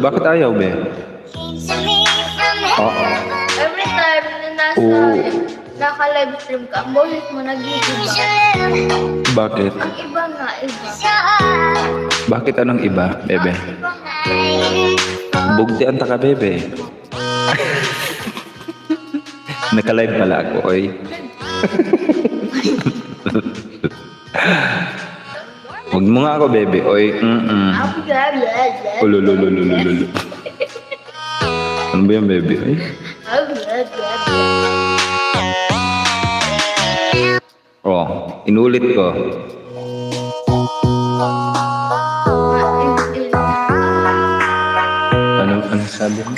bakit ayaw, be? Oo. Every time na Oo. naka-live stream ka, ang boses mo nag-iiba. Bakit? Ang iba nga, iba. Bakit anong iba, bebe? Ang iba nga. Bugtian ta ka, bebe. Naka-live pala ako, oy. Huwag mo nga ako, bebe, oy. Ang blah, blah, blah. Ululululululu. Ano ba yan, bebe, oy? Ang blah, blah, blah. Oh, inulit ko. Ano sabi mo?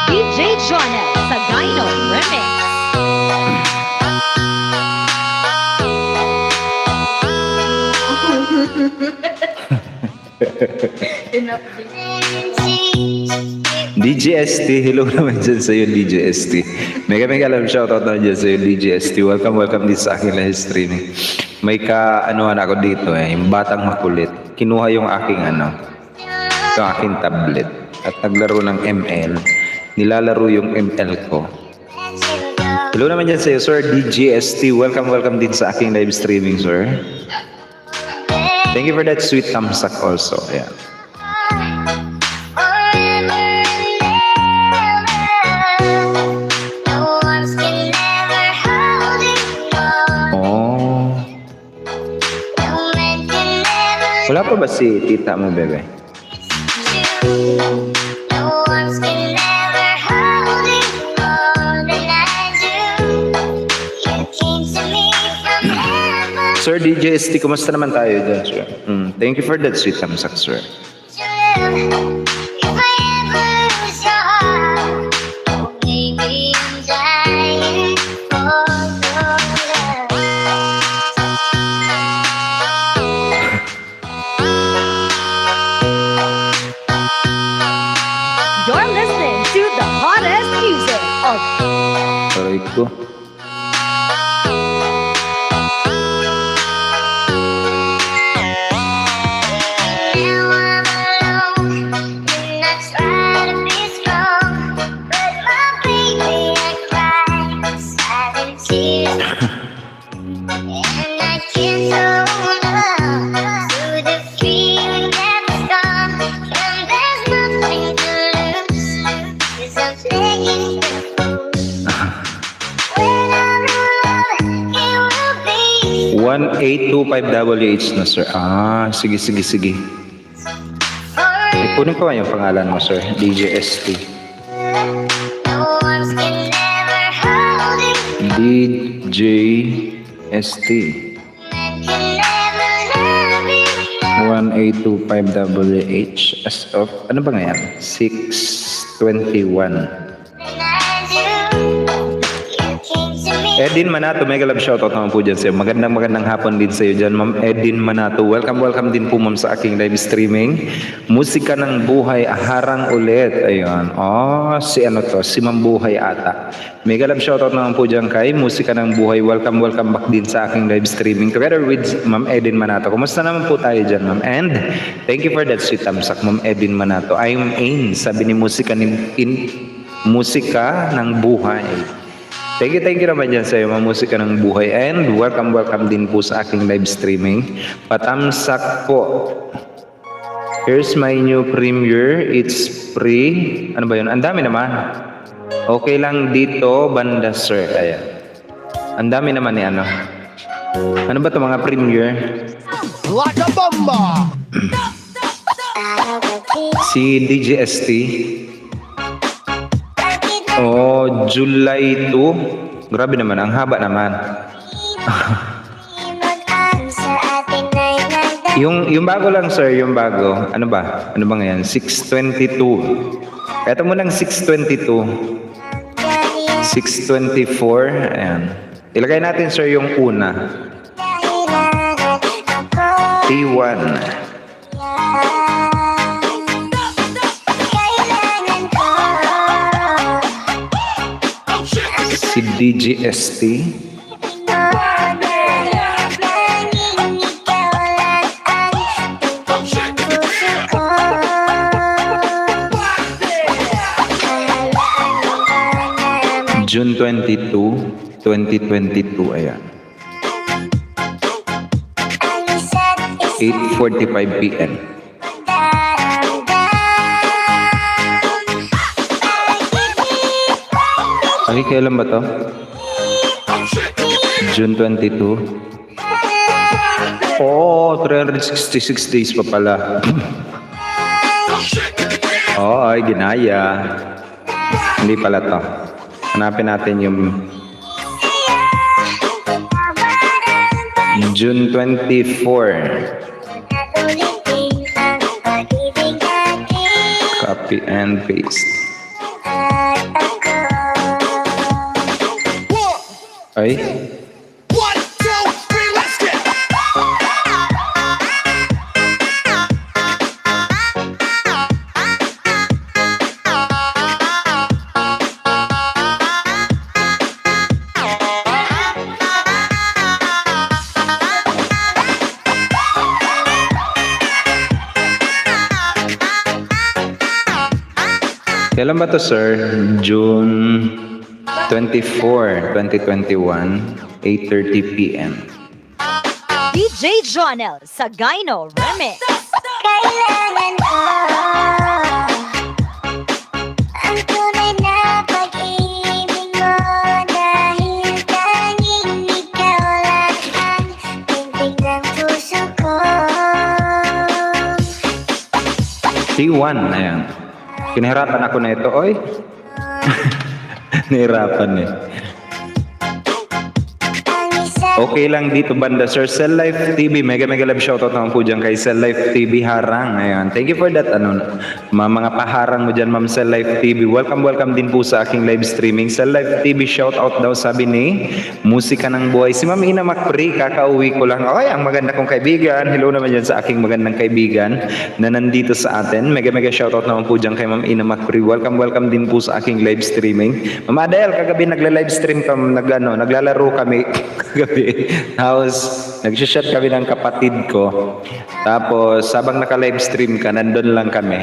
DJ Jonel sa Dino Remix. DJST, hello naman dyan sa'yo, DJST. Mega alam, shoutout naman dyan sa'yo, DJST. Welcome din sa aking live streaming. May ka-anuhan ako dito yung batang makulit. Kinuha yung aking yung aking tablet at naglaro ng ML. Nilalaro yung ML ko. Hello naman dyan sa'yo, Sir DJST. Welcome din sa aking live streaming, sir. Thank you for that sweet thumbs up also. Ayan. Oh. Wala pa ba si tita mo, bebe? Sir DJST, kumusta naman tayo dyan, sir? Thank you for that sweet thumbs up, sir. You're listening to the hottest music of Aray ko. When 1825WH na, sir. Sige. Kunin ko nga yung pangalan mo, sir. DJST. DJST. 1825WH as of, ano ba nga yan? 6/21. Edin Manato, mega love shoutout naman po dyan sa'yo. Magandang hapon din sa'yo dyan, Ma'am Edin Manato. Welcome din po, ma'am, sa aking live streaming. Musika ng buhay, harang ulit. Ayun. Si Ma'am Buhay ata. Mega love shoutout naman po dyan kay Musika ng buhay. Welcome back din sa aking live streaming. Together with Ma'am Edin Manato. Kumusta naman po tayo dyan, ma'am? And thank you for that sweet thumbs up, Ma'am Edin Manato. I'm in, sabi ni Musika ng buhay. Thank you naman dyan sa iyo, mga musika ng buhay. And welcome din po sa aking live streaming. Patamsak po. Here's my new premiere. It's free. Ano ba yun? Ang dami naman. Okay lang dito, banda sir. Ayan. Ang dami naman ni ano. Ano ba ito mga premiere? Like a bomba! Si DJST. July 2. Grabe naman, ang haba naman. yung bago lang, sir, yung bago. Ano ba? Ano ba ngayon? 6/22. Ito mo lang 6/22. 6/24. Ayan. Ilagay natin, sir, yung una. T1. Si DGST. June 22, 2022. Ayan. 8:45 p.m. Okay, kailan ba to? June 22. Oh, 366 days pa pala. Oh, ay, ginaya. Hindi pala to. Hanapin natin yung June 24. Copy and paste. Ay, 1, 2, 3, let's get. kailan ba to, sir? June 24, 2021, 8:30 p.m. DJ Jonel sa Gyno Remix. Kailangan ko ang tunay na pag-ibig mo dahil tanging ikaw lang ang tindig ng puso ko. T1, ayan. Kinahirapan ako na ito, oy. Nahirapan eh. Ang isa Okay lang dito banda, Sir. Cell Life TV, mega love shoutout naman po dyan kay Cell Life TV Harang. Ayan. Thank you for that, mga paharang mo dyan, Ma'am Cell Life TV. Welcome din po sa aking live streaming. Cell Life TV, shoutout daw, sabi ni Musika ng Buhay. Si Ma'am Ina Macri, kakauwi ko lang. Okay, ang maganda kong kaibigan. Hello naman dyan sa aking magandang kaibigan na nandito sa atin. Mega shoutout naman po dyan kay Ma'am Ina Macri. Welcome din po sa aking live streaming. Ma'am Adele, kagabi nagla-live stream kami, naglalaro kami kagabi. Tapos, nagsishot kami ng kapatid ko. Tapos, habang naka-live stream ka, nandun lang kami.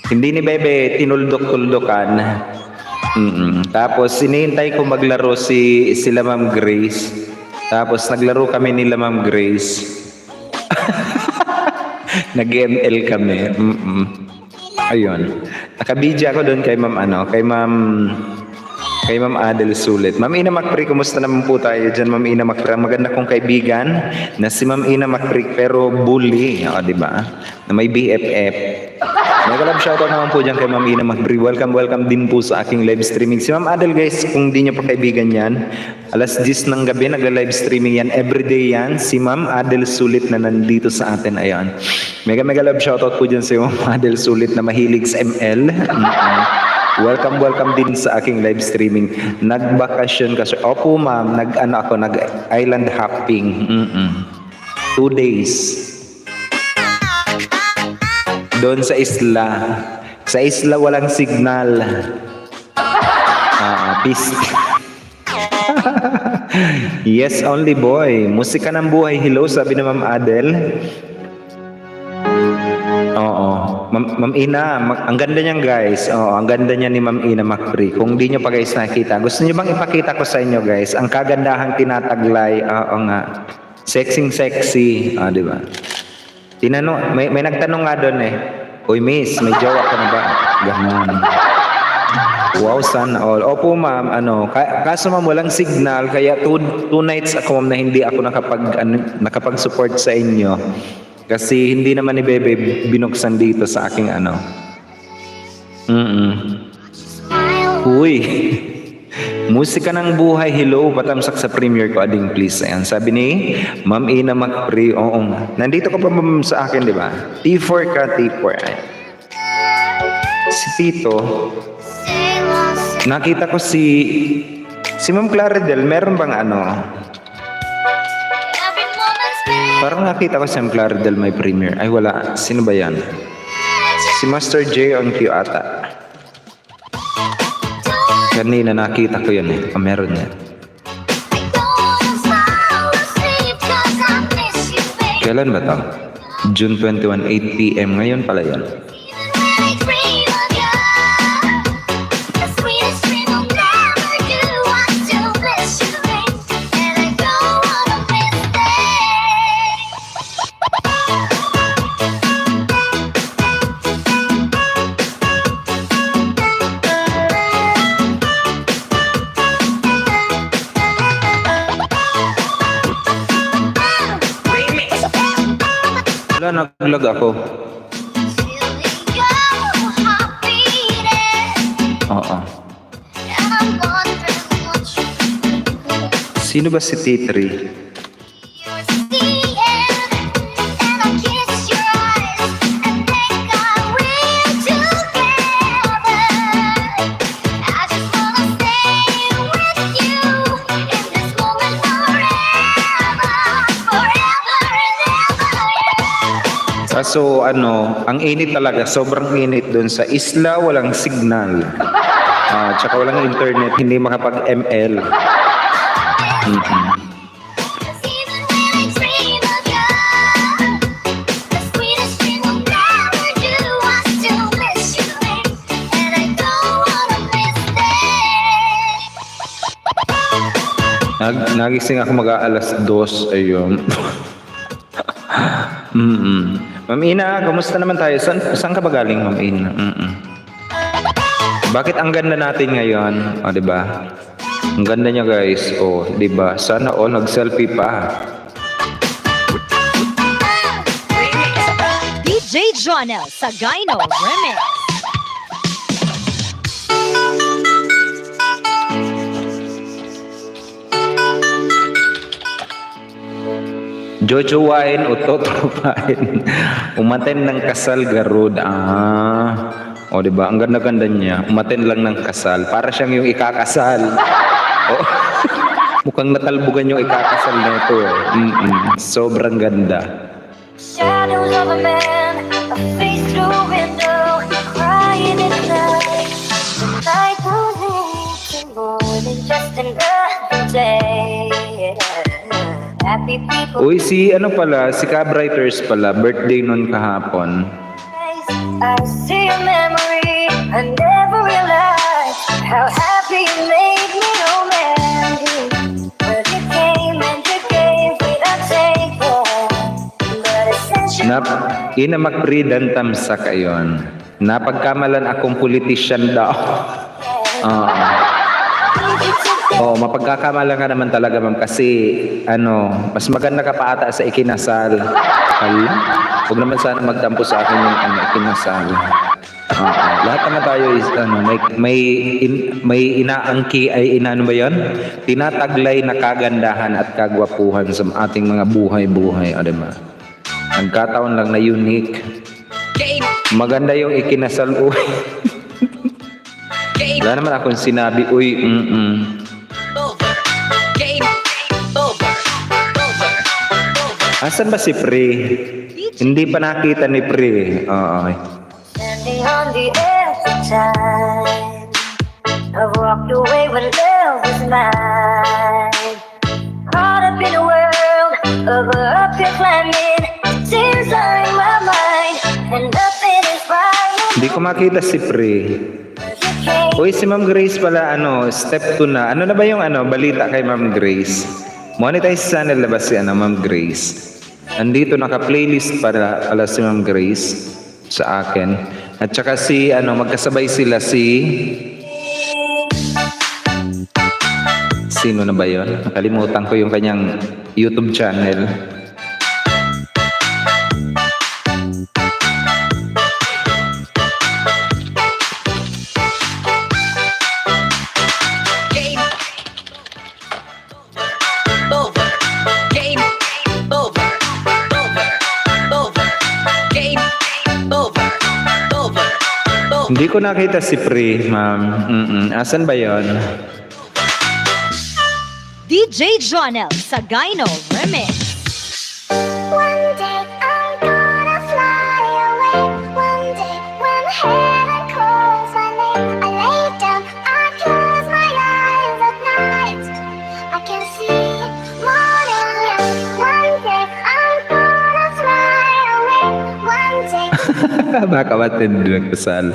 Hindi ni Bebe tinuldok-tuldokan. Tapos, sinihintay ko maglaro sila Ma'am Grace. Tapos, naglaro kami nila Ma'am Grace. Nag-ML kami. Ayun. Nakabidya ako doon kay Ma'am Adel Sulit. Ma'am Ina Macri, kumusta naman po tayo dyan, Ma'am Ina Macri? Maganda kong kaibigan na si Ma'am Ina Macri, pero bully. O, di ba? Na may BFF. Nag-love shoutout naman po dyan kay Ma'am Ina Macri. Welcome din po sa aking live streaming. Si Ma'am Adel, guys, kung di nyo pa kaibigan yan, alas 10 ng gabi, nag-live streaming yan. Everyday yan. Si Ma'am Adel Sulit na nandito sa atin. Ayan. Mega love shoutout po dyan si Ma'am Adel Sulit na mahilig sa ML. Welcome din sa aking live streaming. Nagbakasyon ka, sir. Opo, ma'am. Nag-island hopping. 2 days. Doon sa isla. Sa isla walang signal. Peace. Yes, only boy. Musika ng buhay. Hello, sabi ni Ma'am Adel. Oo. Ma'am Ina, ang ganda niyan, guys. Oo, ang ganda niya ni Ma'am Ina Macri. Kung di nyo pa guys nakita, gusto niyo bang ipakita ko sa inyo, guys? Ang kagandahang tinataglay. Oo nga. Sexy. Di ba? Tinanong, may nagtanong nga doon eh. Uy, miss, may jowa ka na ba? Ganon. Wow, sana all. Opo, ma'am, kaso ma'am, walang signal, kaya two nights ako, ma'am, na hindi ako nakapag-support sa inyo. Kasi hindi naman ni Bebe binuksan dito sa aking Uy. Musika ng buhay. Hello. Patamsak sa premiere ko. Ading please. Ayan. Sabi ni Ma'am Ina Macri. Oo. Nandito ka pa ma'am sa akin, di ba? T4 ka, T4. Ayan. Si Tito. Nakita ko si Ma'am Claridel. Meron bang Parang nakita ko si Ma'am Claridel may premiere. Ay, wala. Sino ba yan? Si Master J on Q ata. Kanina nakita ko yan eh. Meron yan. Kailan ba ito? June 21, 8 p.m. Ngayon pala yan. Wala, nag-vlog ako. Oo. Sino ba si T3? So ang init talaga, sobrang init doon sa isla, walang signal. Tsaka walang internet, hindi makapag-ML. Nagising ako mag-aalas 2, ayun. Ma'am Ina, kamusta naman tayo? Saan ka ba galing, Ma'am Ina? Bakit ang ganda natin ngayon? O, diba? Ang ganda niya, guys. O, diba? Sana nag-selfie pa. DJ Jonel sa Gyno Remix. Jojowain o totropain. Umaten ng kasal, garud. O, diba? Ang ganda-ganda niya. Umaten lang ng kasal. Para siyang yung ikakasal. Mukhang natalbugan yung ikakasal na ito. Sobrang ganda. Shadows of a man, a face through a window, crying in the night. The night goes into more than just another day. Happy people. Uy, si Cabrighters pala, birthday nun kahapon. I see a memory. I never realized how happy you made me, oh man. But you came and you gave without taking. But essentially, Inamakpridan tamsak ayon. Napagkamalan akong politisyan daw. Mapagkakamalan ka naman talaga, ma'am, kasi mas maganda ka pa ata sa ikinasal. Huwag naman sana magtampo sa akin yung ikinasal. Lahat naman tayo is may inaangki ay ano ba 'yon? Tinataglay na kagandahan at kagwapuhan sa ating mga buhay-buhay, diba? Nagkataon lang na unique. Maganda yung ikinasal, uy. Wala naman akong sinabi, uy, Asan ba si Pre? Hindi pa nakita ni Pre. standing on the edge of time, I've walked away when love was mine. Caught up in a world of up and climbing, tears are in my mind, and nothing is right. Hindi ko makita si Pre. Uy, si Ma'am Grace pala, step 2 na. Ano na ba yung balita kay Ma'am Grace? Monetize channel na ba si Ma'am Grace? Andito naka-playlist para si Ma'am Grace sa akin. At saka magkasabay sila sino na ba yun? Nakalimutan ko yung kanyang YouTube channel. Hindi ko nakita si Pre, ma'am. Asan ba yon? DJ Jonel sa Gyno Remix. One day I'm gonna fly away. One day when heaven calls my name, I lay down, I close my eyes at night. I can see morning light. One day I'm gonna fly away. One day. Baka matindi nagpasal.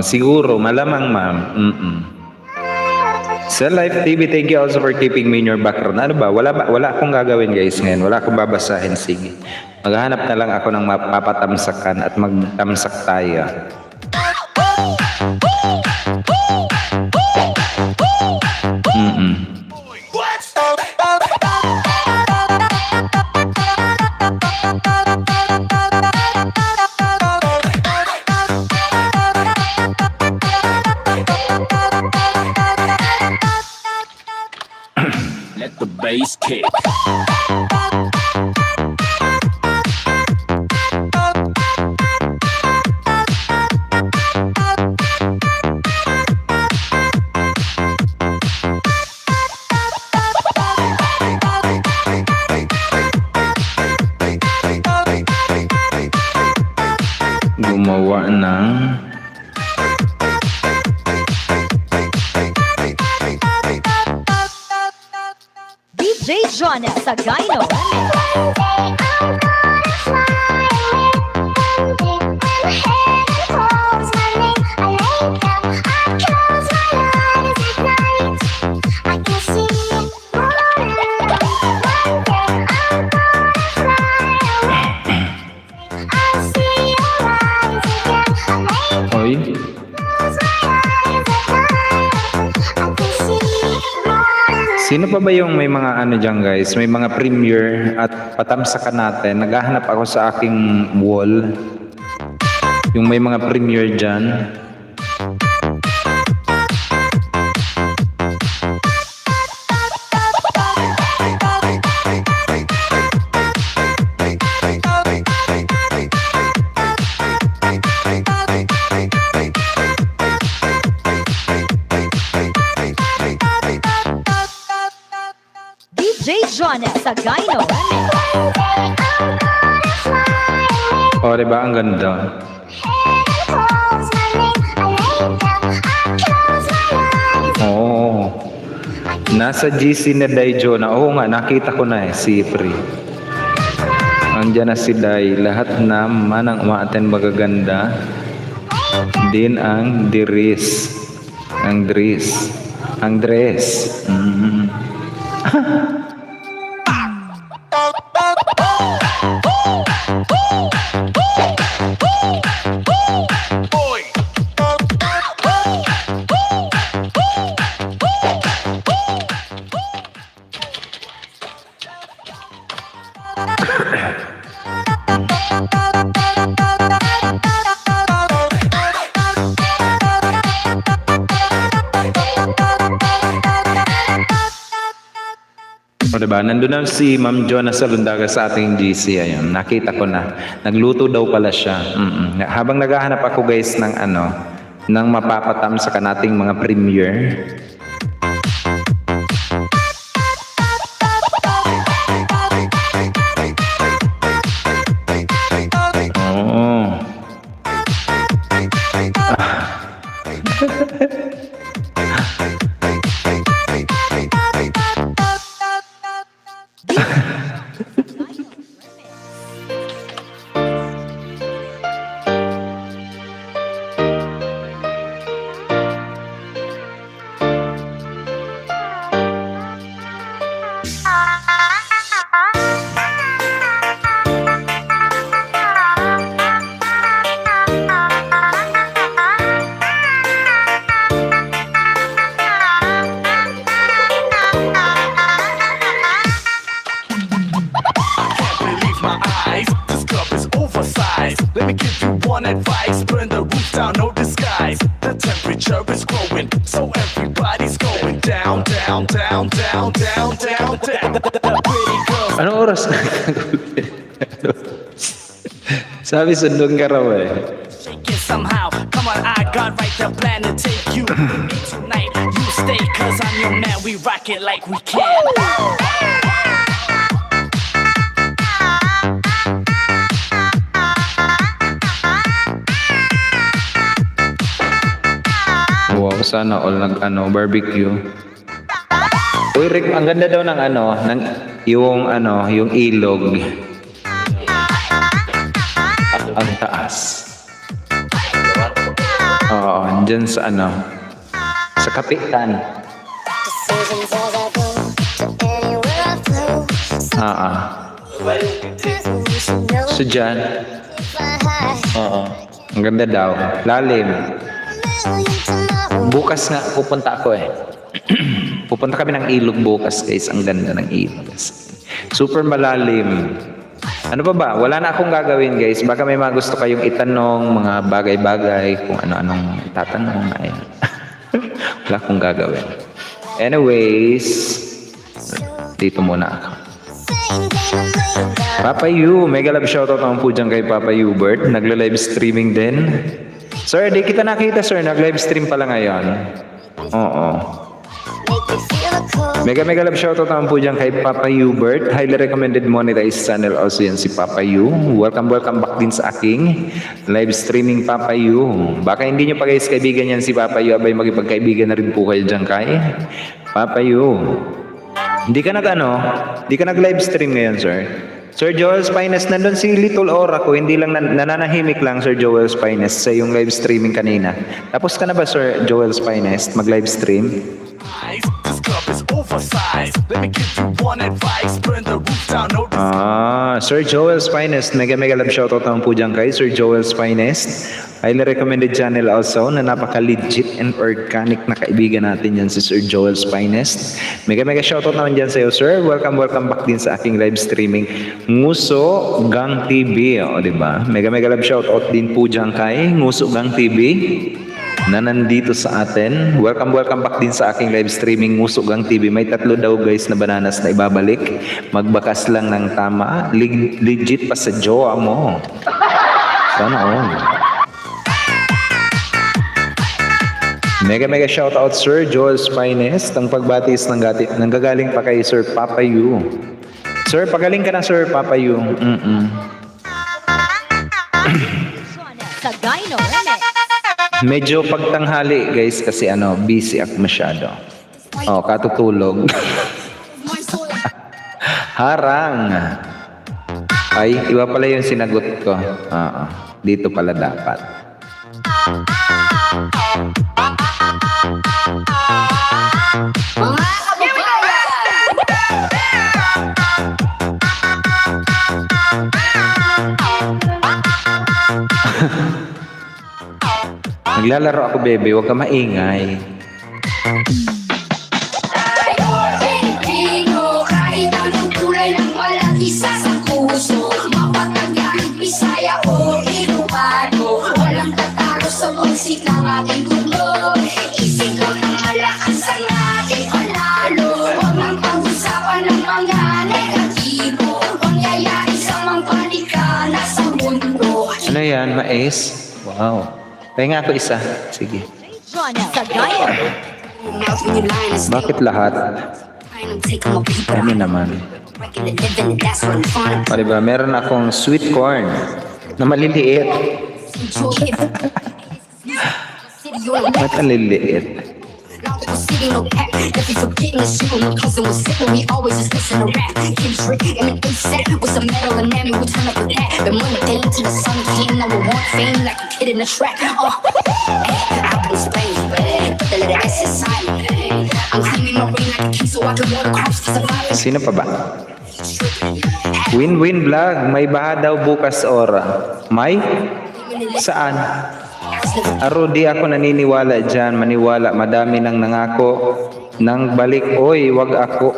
Siguro, malamang, ma'am. Sa Live TV, thank you also for keeping me in your background. Ano ba? Wala akong gagawin, guys, ngayon. Wala akong babasahin. Sige. Maghanap na lang ako ng mapatamsakan at magtamsak tayo. What? bass kick. Gumawa ng DJ Jonel sa Gyno Remix. Oy, sino pa ba yung may mga ano dyan guys? May mga premiere at patamsakan natin. Naghahanap ako sa aking wall. Yung may mga premiere dyan. DJ Jonel sa Gyno Remix. O, diba? Ang ganda. Oo. Nasa GC na Daijo na. Oo nga, nakita ko na si Pri. Andiyan na si Dai. Lahat naman ang umaaten magaganda. Din ang Dris. Ang Dris. Ang dress. Boy. O diba? Nandun na si Ma'am Jonah sa Lundaga sa ating GC. Ayun, nakita ko na. Nagluto daw pala siya. Habang naghahanap ako guys ng ano, ng mapapatam sa kanating mga premiere. Oo. Believe my eyes, this cup is oversized. Let me give you one advice: burn the roof down, no disguise. The temperature is growing, so everybody's going down, down, down, down, down, down, down. Pretty girls. Anong oras na? Sabi sundong ka raw eh. Shake it somehow. Come on, I got right the plan to take you with me tonight. You stay, cause I'm your man. We rock it like we can. Wow, sana all barbecue. Uy, Rick, ang ganda daw ng yung ilog. Ang taas. Oo, dyan sa sa kapitan. So dyan. Oo. Ang ganda daw. Lalim. Bukas nga, pupunta ako eh. Pupunta kami ng ilog bukas guys. Ang ganda ng ilog. Super malalim. Ano pa ba? Wala na akong gagawin guys. Baka may mga gusto kayong itanong, mga bagay-bagay, kung ano-anong itatanong. Ayan. Wala akong gagawin. Anyways, Dito muna ako. Papa Yu, mega love shoutout naman po dyan kay Papa Hubert. Nagla-live streaming din. Sir, di kita nakita sir. Nag-live stream pala ngayon. Oo. Mega love shoutout naman po dyan kay Papa Hubert. Highly recommended monetized channel also yan si Papa Yu. Welcome back din sa aking live streaming Papa Yu. Baka hindi nyo pa guys kaibigan yan si Papa Yu. Abay magipagkaibigan na rin po kayo dyan kay Papa Yu. Hindi ka nag-live stream ngayon sir. Sir Joel's Finest, nandun si Little Aura ko, hindi lang nananahimik lang Sir Joel's Finest sa yung live streaming kanina. Tapos ka na ba Sir Joel's Finest mag-live stream? This club is oversized. Let me give you one advice. Burn the roof down, no Sir Joel's Finest, mega love shoutout naman po dyan kay Sir Joel's Finest. Highly recommended channel also na napaka-legit and organic na kaibigan natin yan si Sir Joel's Finest. Mega shoutout naman dyan sa iyo sir. Welcome back din sa aking live streaming Nguso Gang TV. O diba? Mega love shoutout din po dyan kay Nguso Gang TV na nandito sa atin. Welcome back din sa aking live streaming Nguso Gang TV. May 3 daw guys na bananas na ibabalik. Magbakas lang ng tama. Legit pa sa jowa mo. Sana all. Mega shoutout Sir Joel's Finest. Ang pagbatis nanggagaling pa kay Sir Papa Yu. Sir, pagaling ka na Sir Papa Yu. Sa Gyno Remix. Medyo pagtanghali guys kasi busy ako masyado. Katutulog. Harang. Ay, iba pala yung sinagot ko. Dito pala dapat. Naglalaro ako, bebe. Huwag ka maingay. Kahit anong kulay ng walang isa sa puso, mapatagyan, Bisaya o Ilocano, walang tatalo sa musik ng ating mundo. Isip lang ng malakas ang ating panalo. Huwag nang pag-usapan ng mga negatibo, mangyayari sa mga panikana sa mundo. Ano yan, mais? Wow. Kaya nga ako isa. Sige. Jonel sa Gyno. Bakit lahat? Ano naman? O diba, meron akong sweet corn na maliliit. Ba't ang liliit? Sino pa ba? Win-win vlog. May baha daw bukas ora. May? Saan? Di ako naniniwala dyan. Maniwala. Madami nang nangako. Nang balik. Oy, wag ako.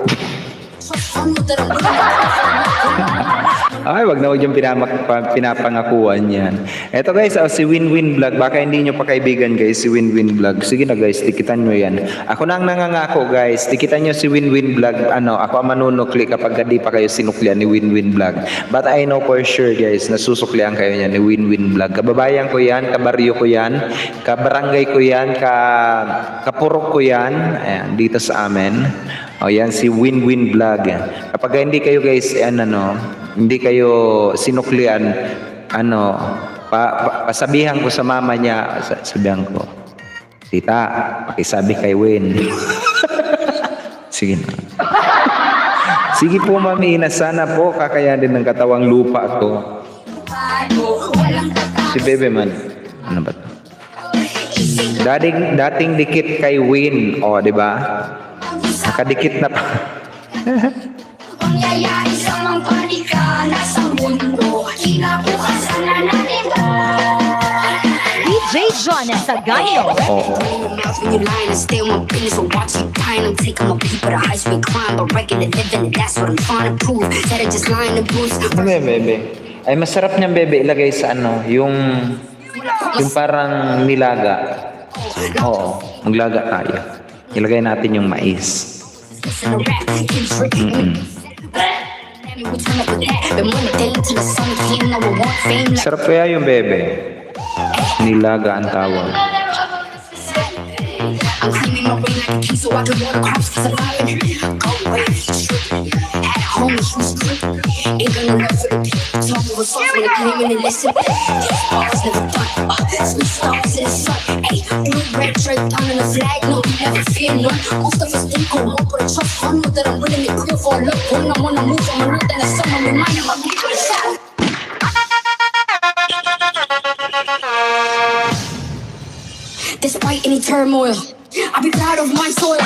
Ay, wag na wag yung pinapangakuan yan. Eto guys, si Win-Win Vlog. Baka hindi nyo pa kaibigan guys, si Win-Win Vlog. Sige na guys, tikitan nyo yan. Ako na ang nangangako guys. Tikitan nyo si Win-Win Vlog. Ako ang manunukli kapag hindi pa kayo sinuklian ni Win-Win Vlog. But I know for sure guys, nasusuklian kayo yan ni Win-Win Vlog. Kababayan ko yan, kabaryo ko yan, kabarangay ko yan, kapurok ko yan. Ayan, dito sa amin. O yan, si Win-Win Vlog. Kapag hindi kayo guys, hindi kayo sinuklian, pasabihan ko sa mama niya, sabihan ko, tita, pakisabi kay Win. Sige na. Sige po mami, sana po kakayanin ng katawang lupa ko. Si Bebe man, ano ba ito? Dating dikit kay Win, di ba? Nakadikit na pa. Mangyayari sa mga panikana sa mundo, kinabukasan na natin ba? DJ Jonel sa Gyno. Bebe. Ay, masarap niyang bebe. Ilagay sa yung parang nilaga. Oo, maglaga tayo. Ilagay natin yung mais. Listen to rap, Kendrick. We turn up with that. Been money daily till the sun came. Now we want fame like Sarap kaya yung bebe. Nilaga ang tawag. I'm cleaning my way like a key so I can water crops to survive. Go away, tripping. At home, who's tripping? Ain't got no love for the people. Talk of a song when they came in and listen. Bars never done. Sweet stars in the sun. Ayy, blue, red, straight down on the flag. No, we never fear none. Most of us think on one, but I trust fun. Know that I'm willing to kill for a look. When I wanna move, I'm a root, then it's someone reminding my people to shout. Despite any turmoil, I'll be proud of my soil.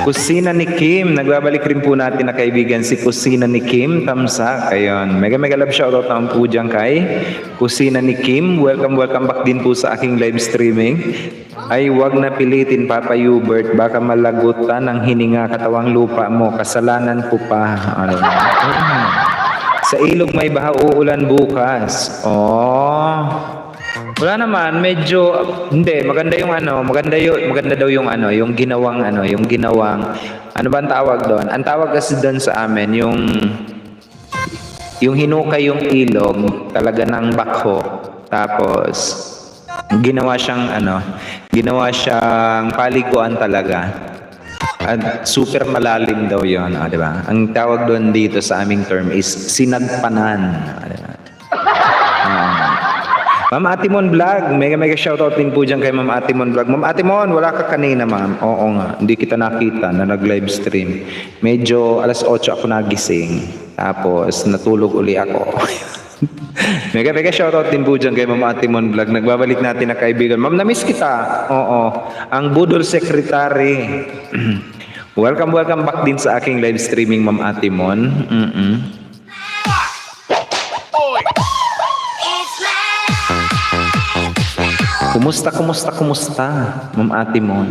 Kusina ni Kim. Nagbabalik rin po natin na kaibigan si Kusina ni Kim Tamsak. Ayun. Mega mega love shoutout naman po dyan kay Kusina ni Kim. Welcome back din po sa aking live streaming. Ay wag na pilitin Papa Hubert. Baka malagutan ang hininga katawang lupa mo. Kasalanan ko pa. Ayun. Sa ilog may baha uulan bukas. Oh. Wala naman, medyo hindi maganda yung maganda daw yung yung ginawang ano ba ang tawag doon? Ang tawag kasi doon sa amin yung hinukay yung ilog talaga ng bakho. Tapos ginawa siyang paliguan talaga. At super malalim daw 'yon, di ba? Ang tawag doon dito sa aming term is sinagpanan. Ma'am Atimon Vlog, mega shoutout din po dyan kay Ma'am Atimon Vlog. Ma'am Atimon, wala ka kanina ma'am. Oo nga, hindi kita nakita na nag-live stream. Medyo alas 8 ako nagising. Tapos natulog uli ako. mega shoutout din po dyan kay Ma'am Atimon Vlog. Nagbabalik natin na kaibigan. Ma'am, namiss kita. Oo, ang Budol Secretary. welcome back din sa aking live streaming Ma'am Atimon. Kumusta, Ma'am Atimon?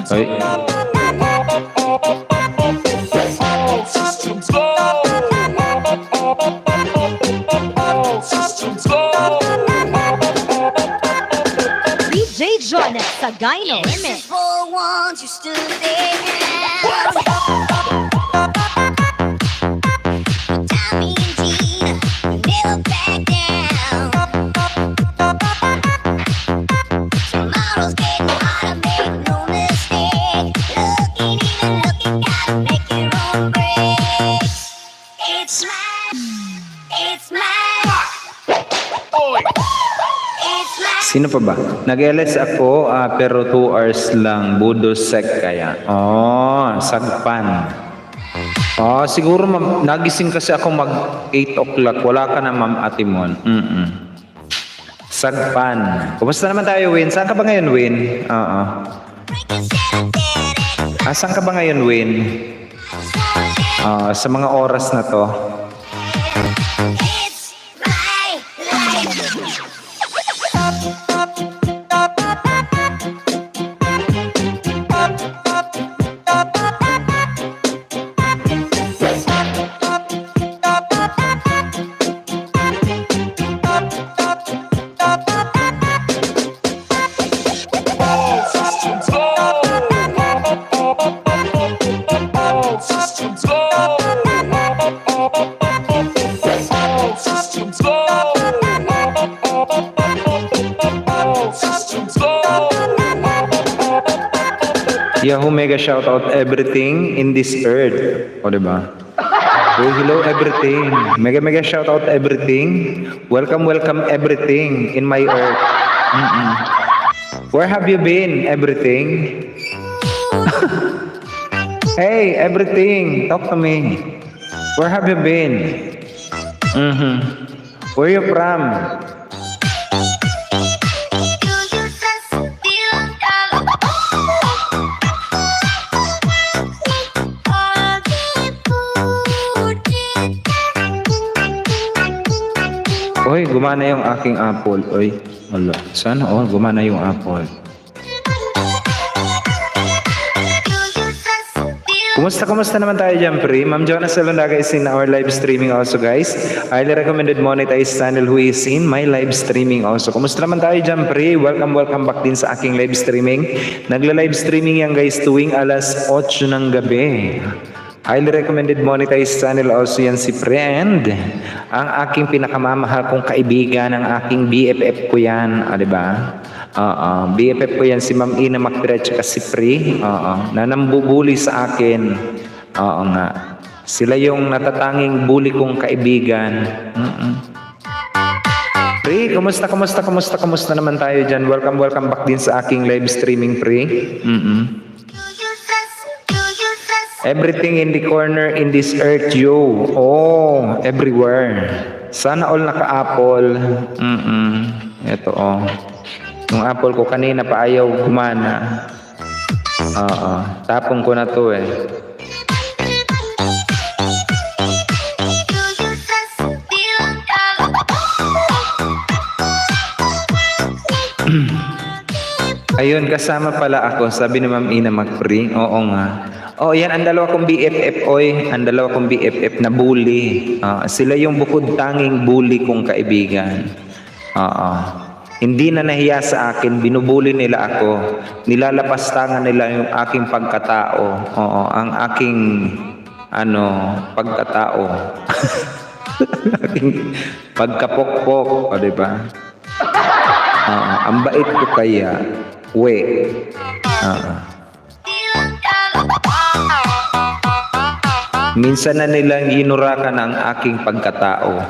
Ay. DJ Jonas sa Gyno Remix. For once you stood there. Tommy and Gina, never back down. Tomorrow's getting harder, make no mistake. Looking, gotta make your own breaks. It's mine. Sino pa ba? Nag-LS ako pero 2 hours lang. Budol Sec kaya. Oh, sagpan. Oh, siguro nagising kasi ako mag 8 o'clock. Wala ka na Ma'am Atimon. Sagpan. Kumusta naman tayo, Win? Saan ka ba ngayon, Win? Oo. Saan ka ba ngayon, Win? Sa mga oras na to. It's my life. Yahoo mega shoutout everything in this earth. O diba? Oh, hello everything. Mega shoutout everything. Welcome everything in my earth. Where have you been, everything? Hey, everything. Talk to me. Where have you been? Where you from? Oy, gumana yung aking apple. Oy, wala. Sana all gumana yung apple. Kumusta naman tayo dyan, pre? Ma'am Jonas Salondaga is in our live streaming also, guys. Highly recommended monetized channel who is in my live streaming also. Kumusta naman tayo dyan, pre? Welcome back din sa aking live streaming. Nagla-live streaming yan, guys, tuwing alas 8 ng gabi. Highly recommended monetized channel also yan si Friend. Ang aking pinakamamahal kong kaibigan, ang aking BFF ko yan. Diba? BFF ko yan si Ma'am Ina Macpira at si Pri. Na nambubuli sa akin. Oo nga. Sila yung natatanging bully kong kaibigan. Pri, kumusta naman tayo dyan? Welcome back din sa aking live streaming, Pri. Everything in the corner in this earth, yo. Oh, everywhere. Sana all naka-apple. Ito, oh. Yung apple ko kanina pa ayaw gumana. Tapong ko na to eh. Ayun, kasama pala ako. Sabi ni Ma'am Ina Macpri. Oo nga. Oh, yan ang dalawa kong BFF, oy. Ang dalawa kong BFF na bully. Sila yung bukod tanging bully kong kaibigan. Hindi na nahiya sa akin, binubuli nila ako. Nilalapastangan nila yung aking pagkatao. Ang aking pagkatao. Aking pagkapokpok, o diba? Ang bait ko kaya. Minsan na nilang inurakan ang aking pagkatao.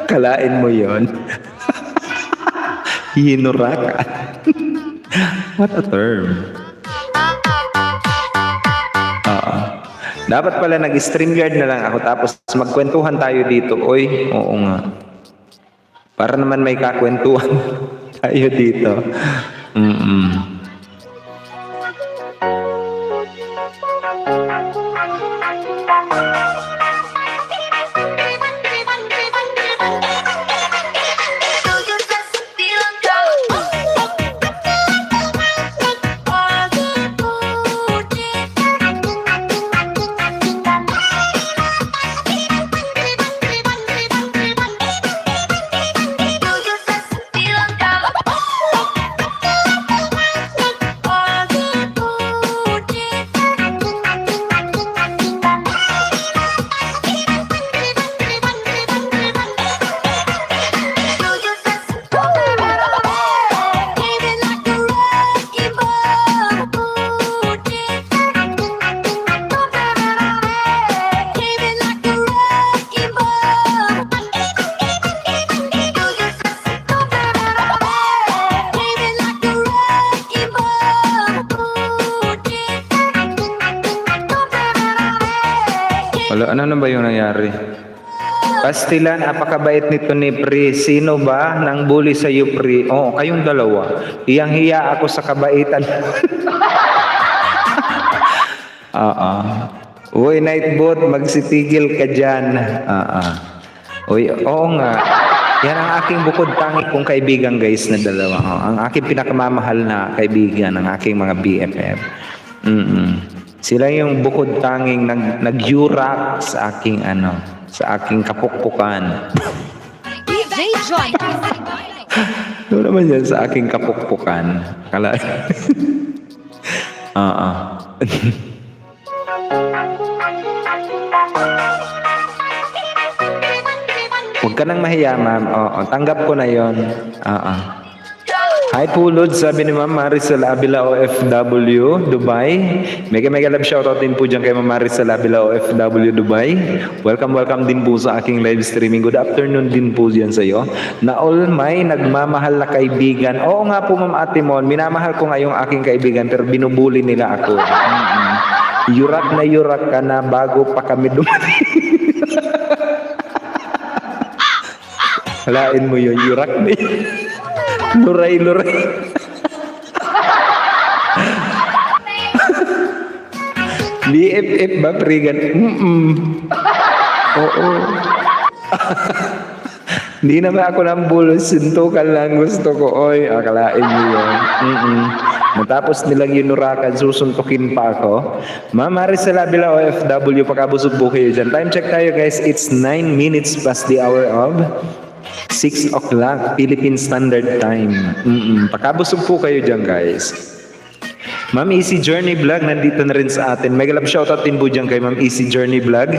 Kalain mo yon. Hinurakan. What a term. Dapat pala nag-StreamYard na lang ako tapos magkwentuhan tayo dito. Oy, oo nga. Para naman may kakwentuhan tayo dito. Ano na ba yung nangyari? Pastilan, apakabait nito ni Pri. Sino ba nang bully sa iyo, Pri? Oo, kayong dalawa. Hiyang-hiya ako sa kabaitan. Uy, Nightbot, magsitigil ka dyan. Uy, oo nga. Yan ang aking bukod tangi kong kaibigan, guys, na dalawa. Ang aking pinakamamahal na kaibigan, ang aking mga BFF. Sila yung bukod tanging nag-yurak sa aking sa aking kapukpukan. DJ John. Ano naman yan sa aking kapukpukan? Kala. Huwag ka nang mahiya, ma'am. Tanggap ko na yon. Hi Pulod, sabi ni Ma'am Maricel Abila OFW, Dubai. Mega love shoutout din po dyan kay Ma'am Maricel Abila OFW, Dubai. Welcome din po sa aking live streaming. Good afternoon din po dyan sa iyo. Na all may nagmamahal na kaibigan. Oo nga po Ma'am Ate Mon, minamahal ko nga yung aking kaibigan pero binubuli nila ako. Yurak na yurak ka na bago pa kami dumating. Halain mo yun, yurak na yun. Luray. BFF ba, Prigan? Oo. Hindi naman ako ng bulos. Sintukan lang gusto ko. Oy, akalain mo yun. Matapos nilang yunurakan, susuntukin pa ako. Ma'am Maricel Abila OFW, pakabusog po kayo dyan. Time check tayo guys. It's 9 minutes past the hour of 6 o'clock Philippine Standard Time. Pakabusog po kayo dyan guys. Ma'am Easy Journey Vlog nandito na rin sa atin. Mega love shoutout din po dyan kay Ma'am Easy Journey Vlog.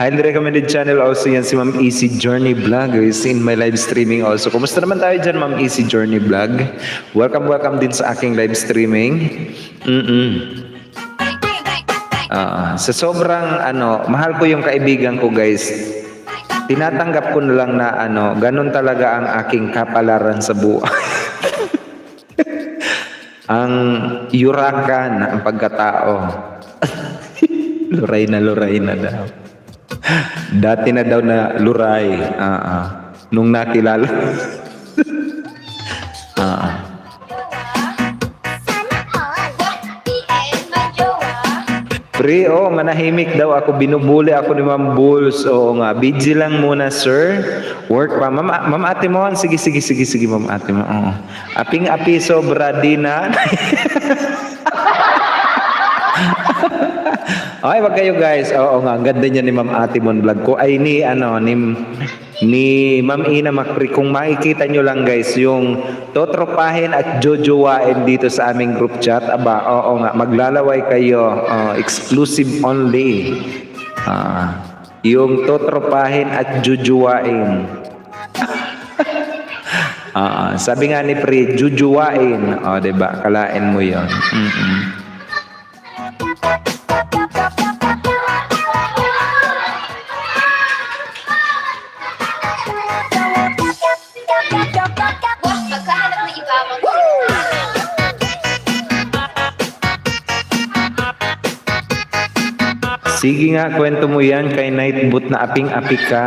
Highly recommended channel also yan si Ma'am Easy Journey Vlog is in my live streaming also. Kumusta naman tayo dyan Ma'am Easy Journey Vlog? Welcome din sa aking live streaming. Sa sobrang mahal ko yung kaibigan ko guys. Tinatanggap ko na lang na ganun talaga ang aking kapalaran sa buhay. Ang yurakan, ang pagkatao. Luray na daw. Dati na daw na luray. Nung nakilala. Pre, manahimik daw ako. Binubuli ako ni Ma'am Bulls. Oo nga. Busy lang muna, sir. Work pa. Ma'am Ate Mo. Sige, Ma'am Ate Mo. Aping-api sobra di na. Okay, wag kayo guys. Oo nga. Ang ganda niya ni Ma'am Ate Mo vlog ko. Ay, ni Ma'am Ina Macri. Kung makikita nyo lang guys, yung totropahin at jojowain dito sa aming group chat. Aba, oo nga. Maglalaway kayo. Exclusive only. Yung totropahin at jojowain. Sabi nga ni Pri, jujuwain. Diba? Kalain mo yun. Magkahanap ng iba mo. Sige nga, kwento mo yan kay Nightboot na aping-api ka.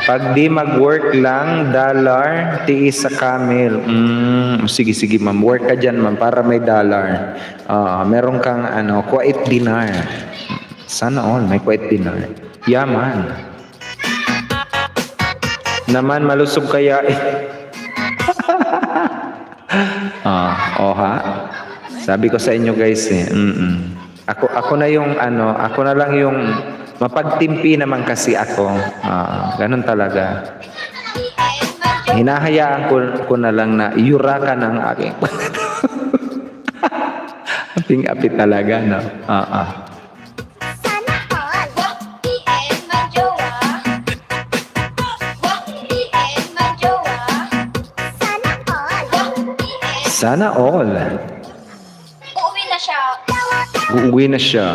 Pag di mag-work lang, dollar, tiis sa camel. Sige, ma'am. Work ka dyan, ma'am, para may dollar. Meron kang, quiet dinar. Sana all, may quiet dinar. Yaman. Naman, malusog kaya eh. Ha? Sabi ko sa inyo guys eh. Ako na yung ako na lang yung mapagtimpi naman kasi ako. Ganun talaga. Hinahayaan ko na lang na yurakan ng aking aping-api talaga, no? Sana all. Uuwi na siya. Uuwi na siya.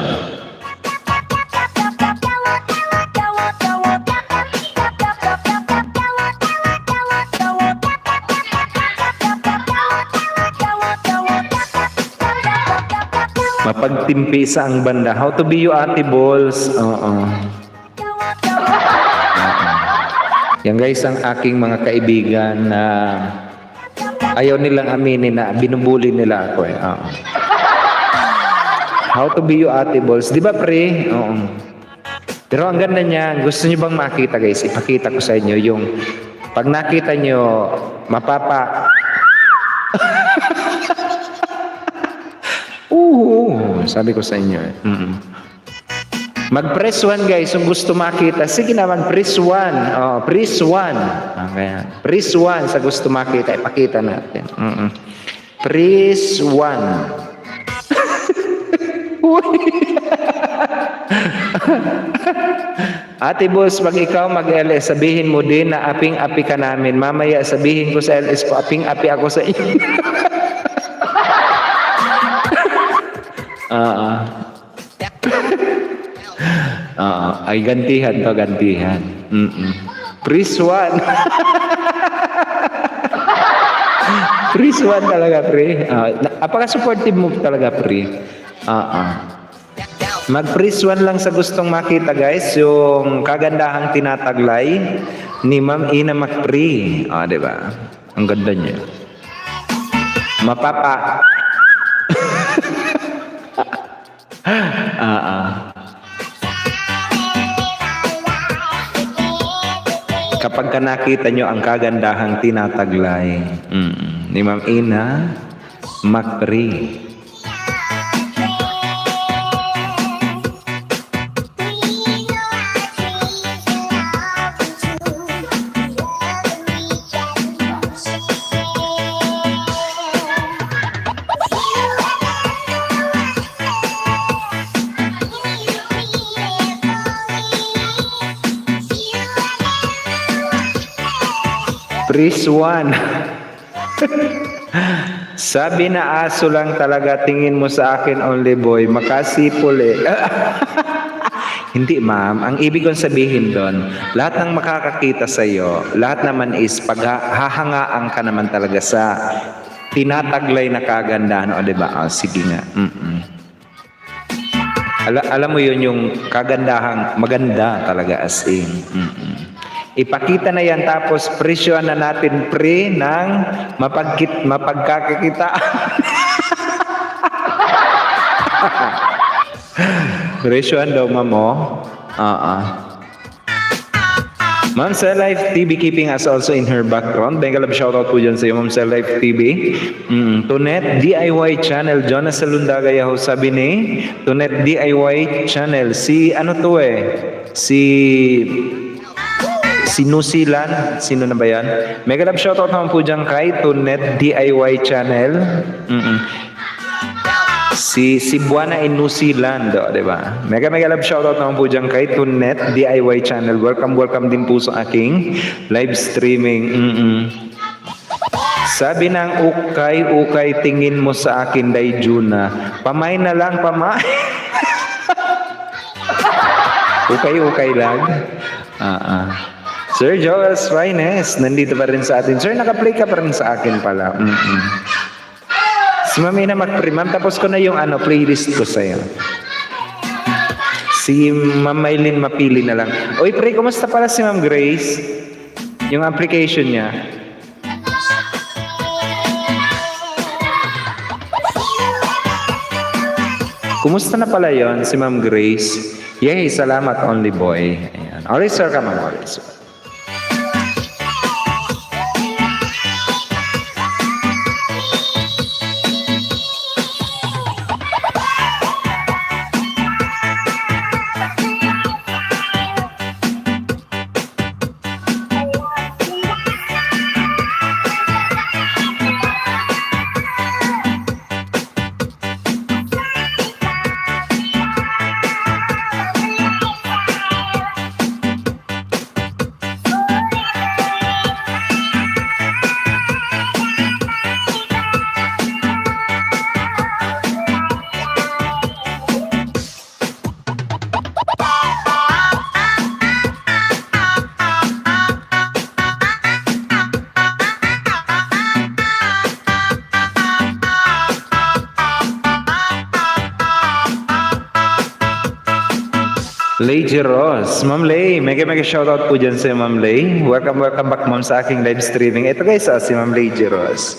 Mapagtimpi sa ang banda. How to be you, Ate Balls? Yan guys, ang aking mga kaibigan na ayaw nilang aminin na binubuli nila ako eh. How to be you, Ate Balls. Di ba, pre? Oo. Pero ang ganda niya, gusto niyo bang makita guys? Ipakita ko sa inyo yung pag nakita niyo, sabi ko sa inyo eh. Mag-press 1 guys, kung gusto makita. Sige naman, press 1. Press 1. Okay. Press 1 sa gusto makita. Ipakita natin. Press 1. Ate Boss, pag ikaw mag-LS, sabihin mo din na aping-api ka namin. Mamaya sabihin ko sa LS ko, aping-api ako sa inyo. Ay, gantihan to, gantihan. Pris 1. Pris 1 talaga, pre. Apaka-supportive mo talaga, pre. Mag-pris 1 lang sa gustong makita, guys. Yung kagandahang tinataglay ni Ma'am Ina McPre. Di ba? Ang ganda niya. Mapapa. Kapag ka nakita nyo ang kagandahang tinataglay ni Ma'am Ina McPre. Pris 1. Sabi na aso lang talaga tingin mo sa akin, only boy. Makasipol eh. Hindi, ma'am. Ang ibig kong sabihin doon, lahat ng makakakita sa iyo, lahat naman is paghahangaan ka naman talaga sa tinataglay na kagandahan. O, diba? Sige nga. Alam mo yun, yung kagandahang maganda talaga as in. Ipakita na yan, tapos presyohan na natin, pre, ng mapagkakakitaan. Presyohan daw, mamo. Ma'am Cell Life TV keeping us also in her background. Bengal love shoutout po dyan sa iyo, Ma'am Cell Life TV. Tunet DIY channel, Jonas Salundaga Yahoo, sabi ni Tunet DIY channel. Si ano to si New Zealand, sino na ba yan? Mega love shoutout naman po dyan kay Tunet DIY channel. Si Buana in New Zealand, diba? Mega love shoutout naman po dyan kay Tunet DIY channel. Welcome din po sa aking live streaming. Sabi ng ukay, tingin mo sa akin, Dayjuna. Pamay na lang, pamay. Ukay lang. Sir Joel Swines, nandito pa rin sa atin. Sir, naka-play ka pa rin sa akin pala. Si Ma'am Ina McPre, ma'am, tapos ko na yung playlist ko sa'yo. Si Ma'am Maylin mapili na lang. Oy, pre, kumusta pala si Ma'am Grace? Yung application niya. Kumusta na pala yon si Ma'am Grace? Yay, salamat, only boy. Ayan. Alright, sir, come on. Alright, sir. Lady Rose, Ma'am Lay, mega shoutout po dyan sa Ma'am Lay. Welcome back, ma'am, sa aking live streaming. Ito guys, si Ma'am Lady Rose.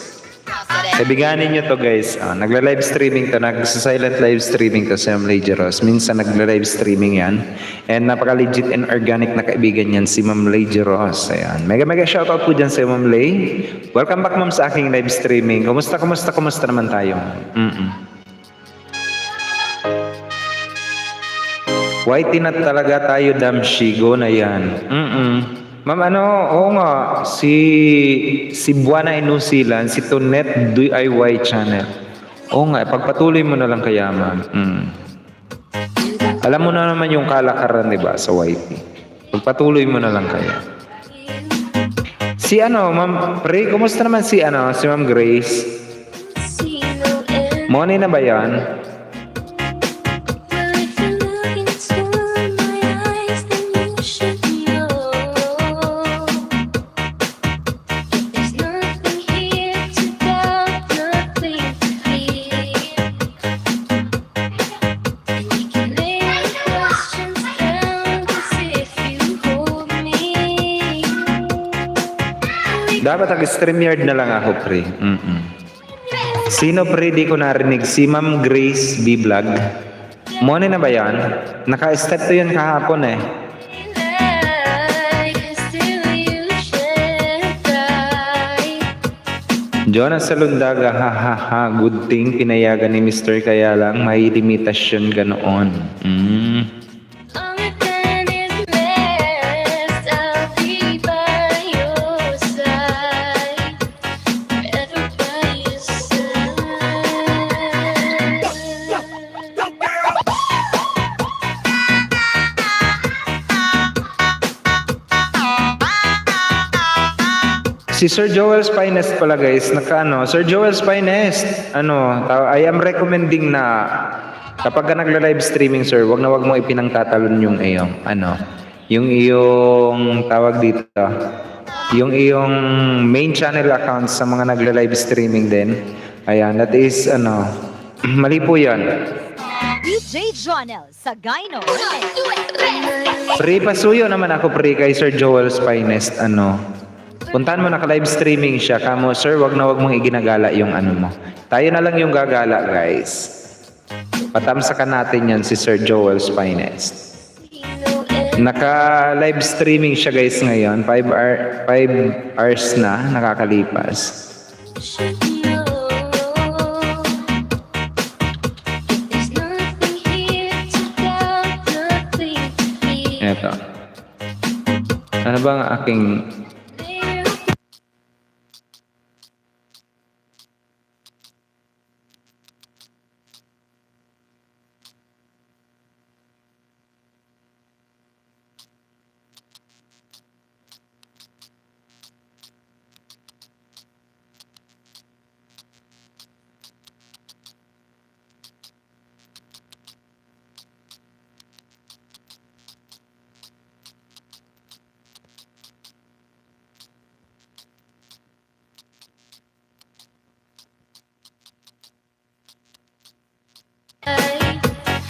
Kaibiganin nyo to guys. Nagla-live streaming to, nagsa-silent live streaming to si Ma'am Lady Rose. Minsan nagla-live streaming yan. And napaka-legit and organic na kaibigan yan si Ma'am Lady Rose. Ayan. Mega shoutout po dyan sa Ma'am Lay. Welcome back, ma'am, sa aking live streaming. Kumusta naman tayo? Whitey na talaga tayo, damshigo na yan. Ma'am, oo nga, si Buana in New Zealand, si Tunet DIY channel. Oo nga, pagpatuloy mo na lang kaya, ma'am. Alam mo na naman yung kalakaran, diba, sa Whitey. Pagpatuloy mo na lang kaya. Si Ma'am Pre, kumusta naman si Ma'am Grace? Money na ba yan? Dapat nag-StreamYard na lang ako, pre. Sino, pre? Di ko narinig. Si Ma'am Grace B. Vlog. Mone na ba yan? Naka-step to yun kahapon eh. Jonas Salundaga, ha ha ha, good thing pinayagan ni Mr. Kaya lang may limitasyon ganoon. Si Sir Joel's Finest pala guys, Sir Joel's Finest, I am recommending na kapag ka nagla-live streaming sir, wag mo ipinangtatalon yung yung iyong tawag dito, yung iyong main channel account sa mga nagla-live streaming din. Ayan, that is mali po yan. DJ Jonel sa Gyno. Pre, pasuyo naman ako pre kay Sir Joel's Finest, puntahan mo, naka-live streaming siya. Kamo, sir, wag mong iginagala yung mo. Tayo na lang yung gagala, guys. Patamsakan natin yan si Sir Joel's Finest. Naka-live streaming siya, guys, ngayon. 5 hours na nakakalipas. Eto. Ano ba ang aking...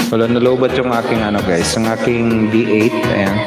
Wala, nalobat yung aking guys, yung aking D8, ayan.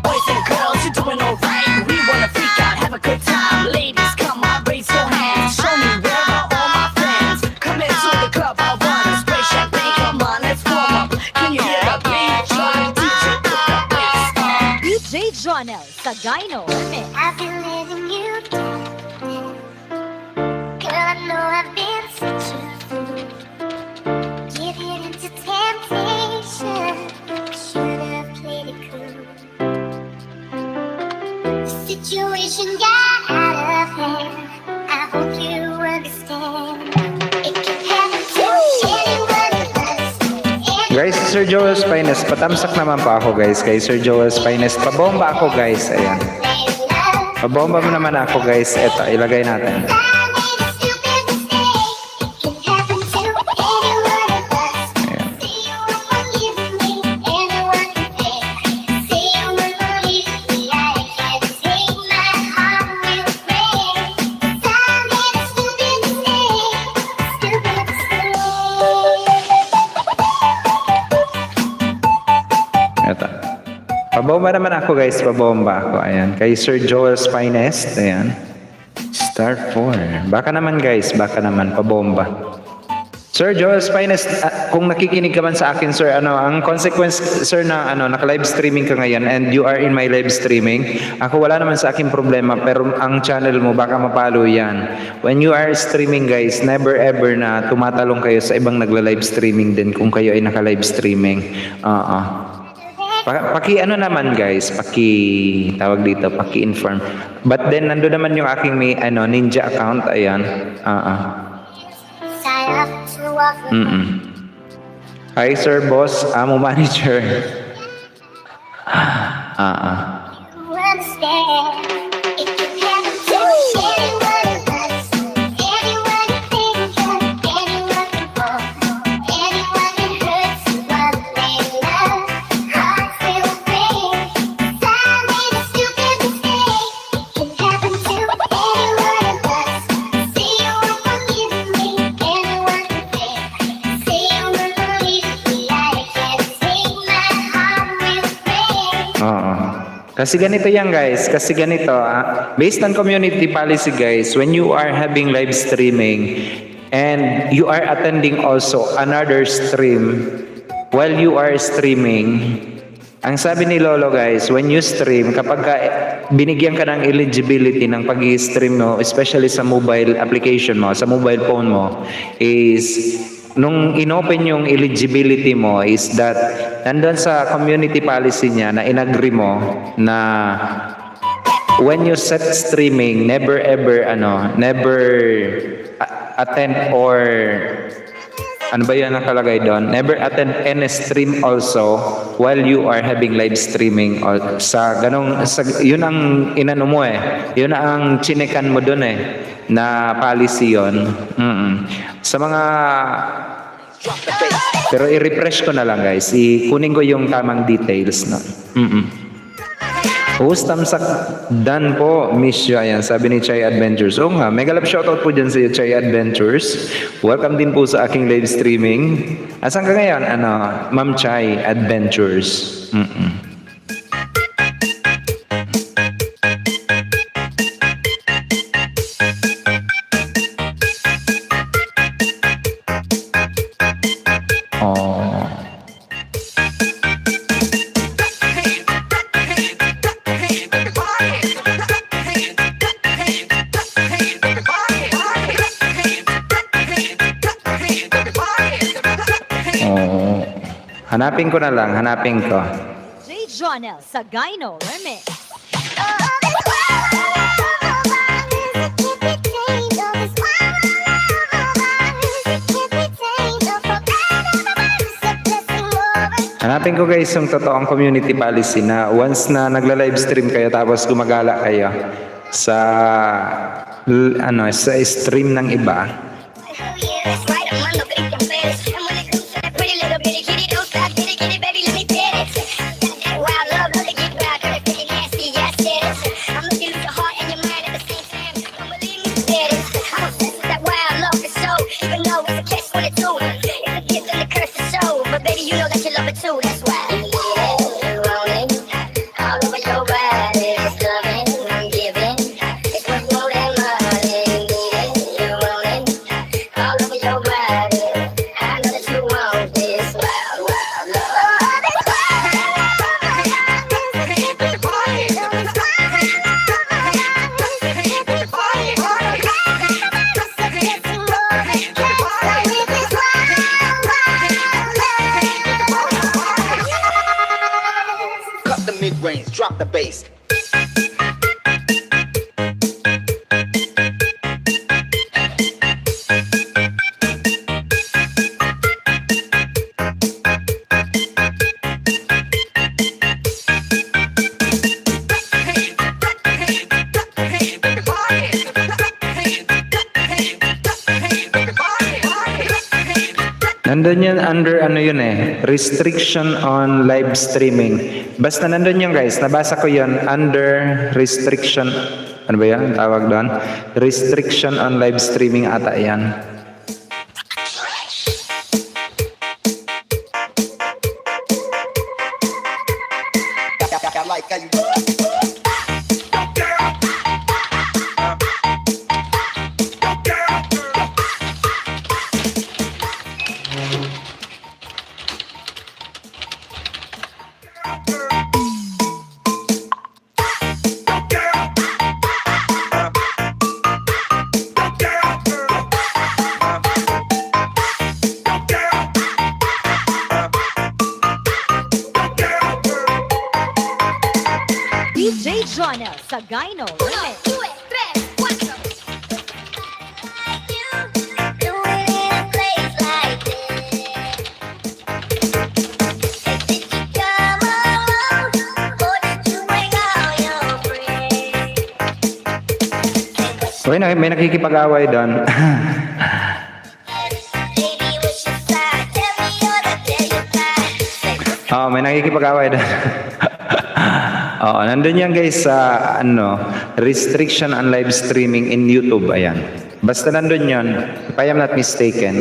Boys and girls, you're doing alright. We wanna freak out, have a good time. Ladies, come on, raise your hands. Show me where are all my friends. Come into the club, I wanna spray champagne. Come on, let's warm up. Can you hear the beat drop? DJ, put the bass on. DJ Jonel sa Gyno. I've been letting you down. Girl, I know I've been such a fool. Giving into temptation. Should have played it cool. The situation got out of hand. I hope you understand. It can happen to anyone of us. Guys, Sir Joel's Finest, patamsak naman pa ako guys kay Sir Joel's Finest. Pabomba ako guys, ayan. Pabomba mo naman ako guys. Eto, ilagay natin. Eto. Pabomba naman ako guys, pabomba ako. Ayan, kay Sir Joel's Finest. Ayan. Star 4. Baka naman guys, baka naman, pabomba. Sir Joel's Finest, kung nakikinig ka man sa akin sir, ang consequence sir na naka-live streaming ka ngayon and you are in my live streaming, ako wala naman sa akin problema, pero ang channel mo baka mapalo yan. When you are streaming guys, never ever na tumatalong kayo sa ibang nagla-live streaming din kung kayo ay naka-live streaming. Naman guys, tawag dito, paki-inform. But then nandoon naman yung aking may ninja account, ayan. Hi sir boss, amo manager. Kasi ganito yan guys, kasi ganito based on community policy guys, when you are having live streaming and you are attending also another stream while you are streaming, ang sabi ni Lolo guys, when you stream, kapag binigyan ka ng eligibility ng pag-i-stream mo, especially sa mobile application mo, sa mobile phone mo, is nung inopen yung eligibility mo is that nandun sa community policy niya na inagree mo na when you set streaming, never ever attend or ano ba yan nakalagay doon? Never attend any stream also while you are having live streaming or sa ganong yun ang inano mo yun ang chinekan mo doon na policy yon. Sa mga pero i-refresh ko na lang guys, kunin ko yung tamang details na. Tamsak dan po, miss you. Ayan, sabi ni Chai Adventures. Oo nga, mega love shoutout po dyan sa iyo, Chai Adventures. Welcome din po sa aking live streaming. Asan ka ngayon? Ma'am Chai Adventures. Hanapin ko na lang, hanapin ko. J. Jonel sa Gyno Remix. Hanapin ko guys yung totoong community policy na once na nagla-live stream kayo tapos gumagala kayo sa sa stream ng iba. Drop the bass. Nandun yan under restriction on live streaming. Basta nandun yan guys, nabasa ko yan under restriction, ano ba yan tawag doon? Restriction on live streaming ata yan. DJ Jonel sa Gyno Remix. Uy, may nakikipag-away doon. May nakikipag-away doon. Nandun yan guys sa restriction on live streaming in YouTube. Ayan. Basta nandun yan, if I am not mistaken.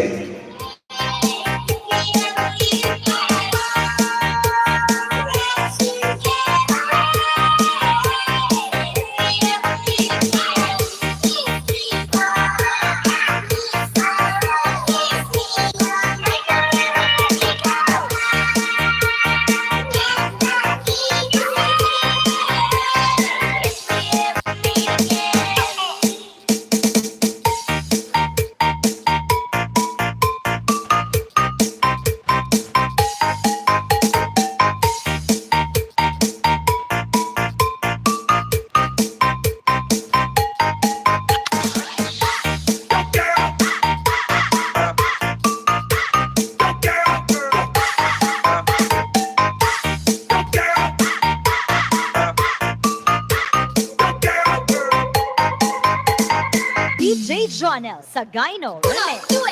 Jonel sa Gyno Remix. 1,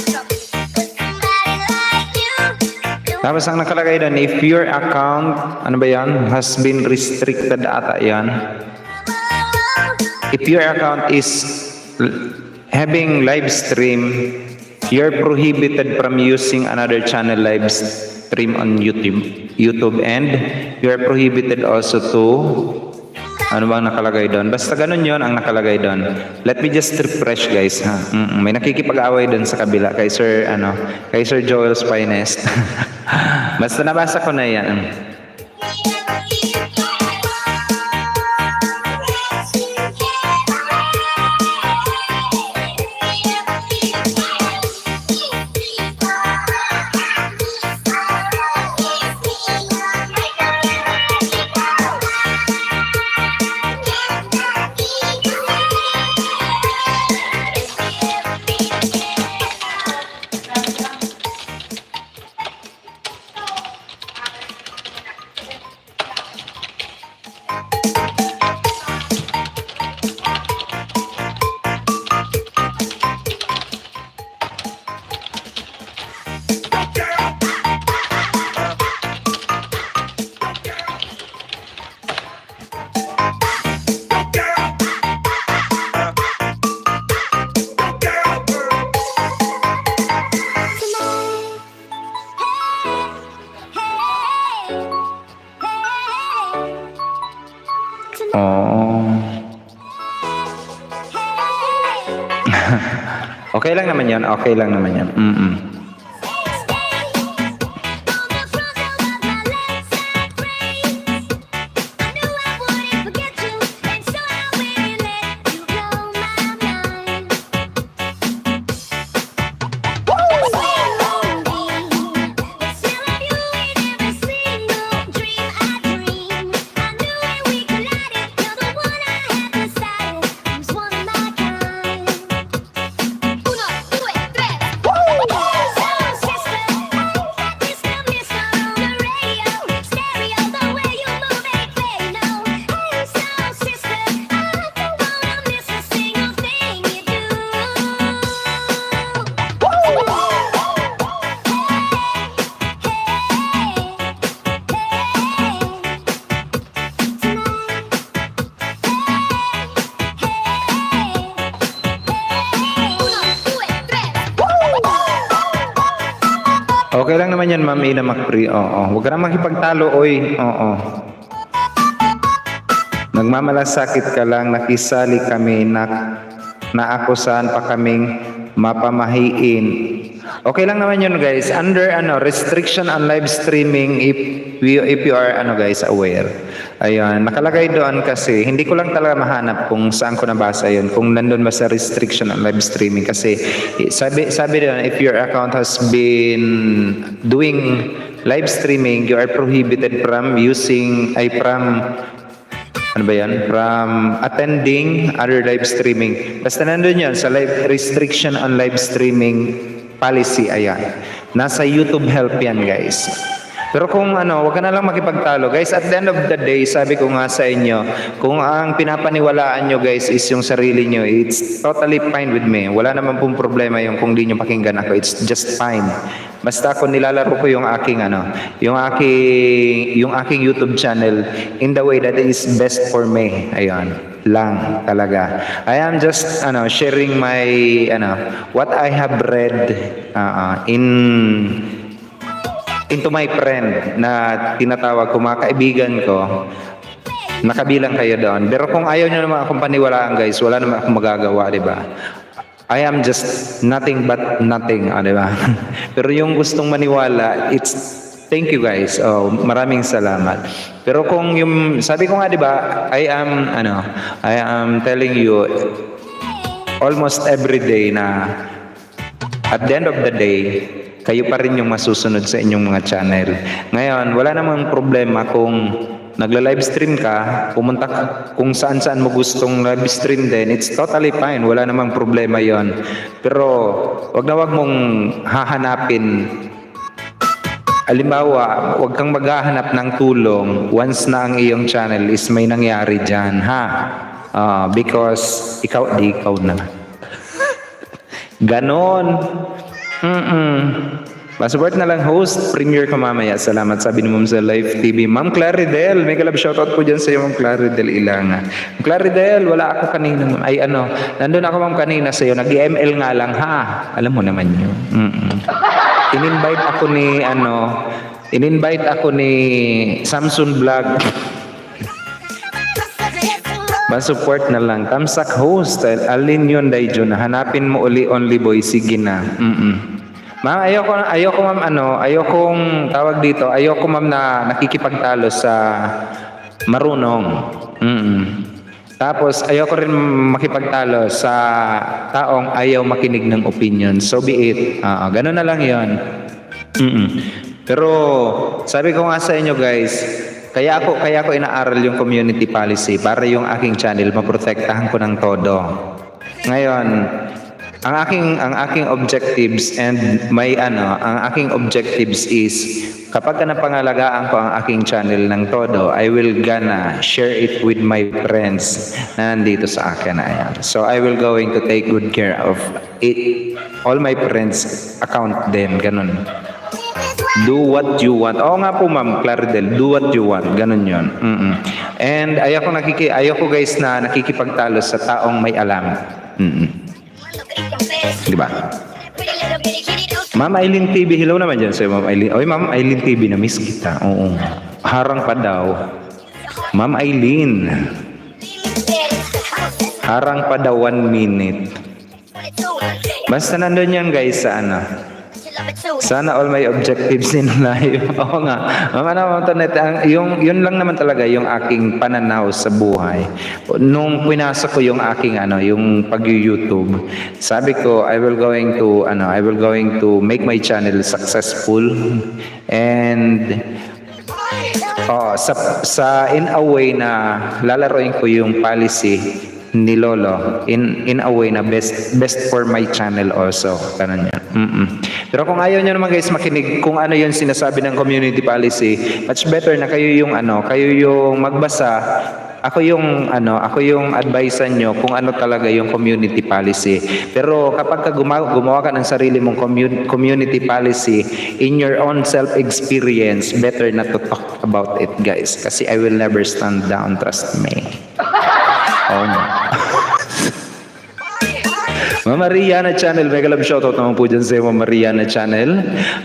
2, 3, 4. Tapos ang nakalagay doon, if your account, ano ba yan, has been restricted ata yan. If your account is having live stream, you're prohibited from using another channel live stream on YouTube and you're prohibited also to, ano bang nakalagay doon? Basta ganun yon ang nakalagay doon. Let me just refresh guys ha. May nakikipag-away doon sa kabila kay Sir Joel's Finest. Basta nabasa ko na yan. Oh. Okay lang naman yan. Okay lang naman yan. Okay lang naman yan, Ma'am Ina Macri. Oo. Huwag ka na makipagtalo, oy. Oo. Nagmamalasakit ka lang, nakisali kami, naakusahan pa kaming mapamahiin. Okay lang naman yun, guys. Under restriction on live streaming, if you are guys aware. Ayun, nakalagay doon kasi hindi ko lang talaga mahanap kung saan ko nabasa yun, kung nandun ba sa restriction on live streaming kasi sabi doon, if your account has been doing live streaming, you are prohibited from from attending other live streaming. Basta nandun yun sa live restriction on live streaming policy, ayan. Nasa YouTube help yan, guys. Pero kung wag ka na lang makipagtalo. Guys, at the end of the day, sabi ko nga sa inyo, kung ang pinapaniwalaan nyo, guys, is yung sarili nyo, it's totally fine with me. Wala naman pong problema yung kung di nyo pakinggan ako. It's just fine. Basta ako nilalaro ko yung aking YouTube channel in the way that is best for me. Ayun lang talaga. I am just sharing my what I have read into my friend na tinatawag ko, mga kaibigan ko, nakabilang kayo doon. Pero kung ayaw nyo naman akong paniwalaan, guys, wala naman akong magagawa, di ba? I am just nothing but nothing, di ba? Pero yung gustong maniwala, thank you, guys. Maraming salamat. Pero kung yung, sabi ko nga, di ba, I am telling you almost every day na at the end of the day, kayo pa rin yung masusunod sa inyong mga channel. Ngayon, wala namang problema kung nagla-live stream ka, pumunta ka kung saan-saan mo gustong live stream din, it's totally fine. Wala namang problema yon. Pero, wag mong hahanapin. Halimbawa, wag kang maghahanap ng tulong once na ang iyong channel is may nangyari dyan, ha? Because ikaw na. Ganon. Support na lang host, premiere ko mamaya. Salamat sabi ni Ma'am sa live TV. Ma'am Claridel, mega love shoutout po dyan sa iyo Ma'am Claridel Ilanga. Ma'am Claridel, wala ako kanina. Ay nandun ako Ma'am kanina sa iyo. Nag-ML nga lang ha. Alam mo naman yun. In-invite ako ni Samsung Vlog. Support na lang. Tamsak host. Alin yun, Daijon. Hanapin mo uli only boy. Sige na. Ma'am, ayoko ma'am ayokong tawag dito. Ayoko ma'am na nakikipagtalo sa marunong. Tapos ayoko rin makipagtalo sa taong ayaw makinig ng opinion. So be it. Ganun na lang 'yon. Pero sabi ko nga sa inyo guys, kaya ako inaaral yung community policy para yung aking channel maprotektahan ko ng todo. Ngayon, ang aking objectives and ang aking objectives is kapag napangalagaan ko ang aking channel ng todo, I will gonna share it with my friends na nandito sa akin. Ayan. So I will going to take good care of it, all my friends account din, ganun. Do what you want. Oo nga po Ma'am Claridel, do what you want. Ganun yun. And ayoko guys na nakikipagtalo sa taong may alam. Diba? Ma'am Aileen TV, hello naman dyan sa'yo Ma'am Aileen. Oy Ma'am Aileen TV, na-miss kita. Oo. Harang pa daw. Ma'am Aileen. Harang pa daw 1 minute. Basta nandun yan guys sa sana all my objectives in life. Oo nga. Ma'am yun lang naman talaga yung aking pananaw sa buhay. Nung pinasok ko yung aking yung pag-YouTube, sabi ko I will going to make my channel successful and in a way na lalaroin ko yung policy ni Lolo in a way na best for my channel also. Ganun yan. Pero kung ayaw nyo naman guys makinig kung ano yung sinasabi ng community policy, much better na kayo yung magbasa. Ako yung advisean nyo kung ano talaga yung community policy. Pero kapag gumawa ka ng sarili mong community policy in your own self-experience, better not to talk about it guys. Kasi I will never stand down, trust me. Oh no. Mama Mariana Channel, mega love shoutout naman po dyan sa Mama Mariana Channel.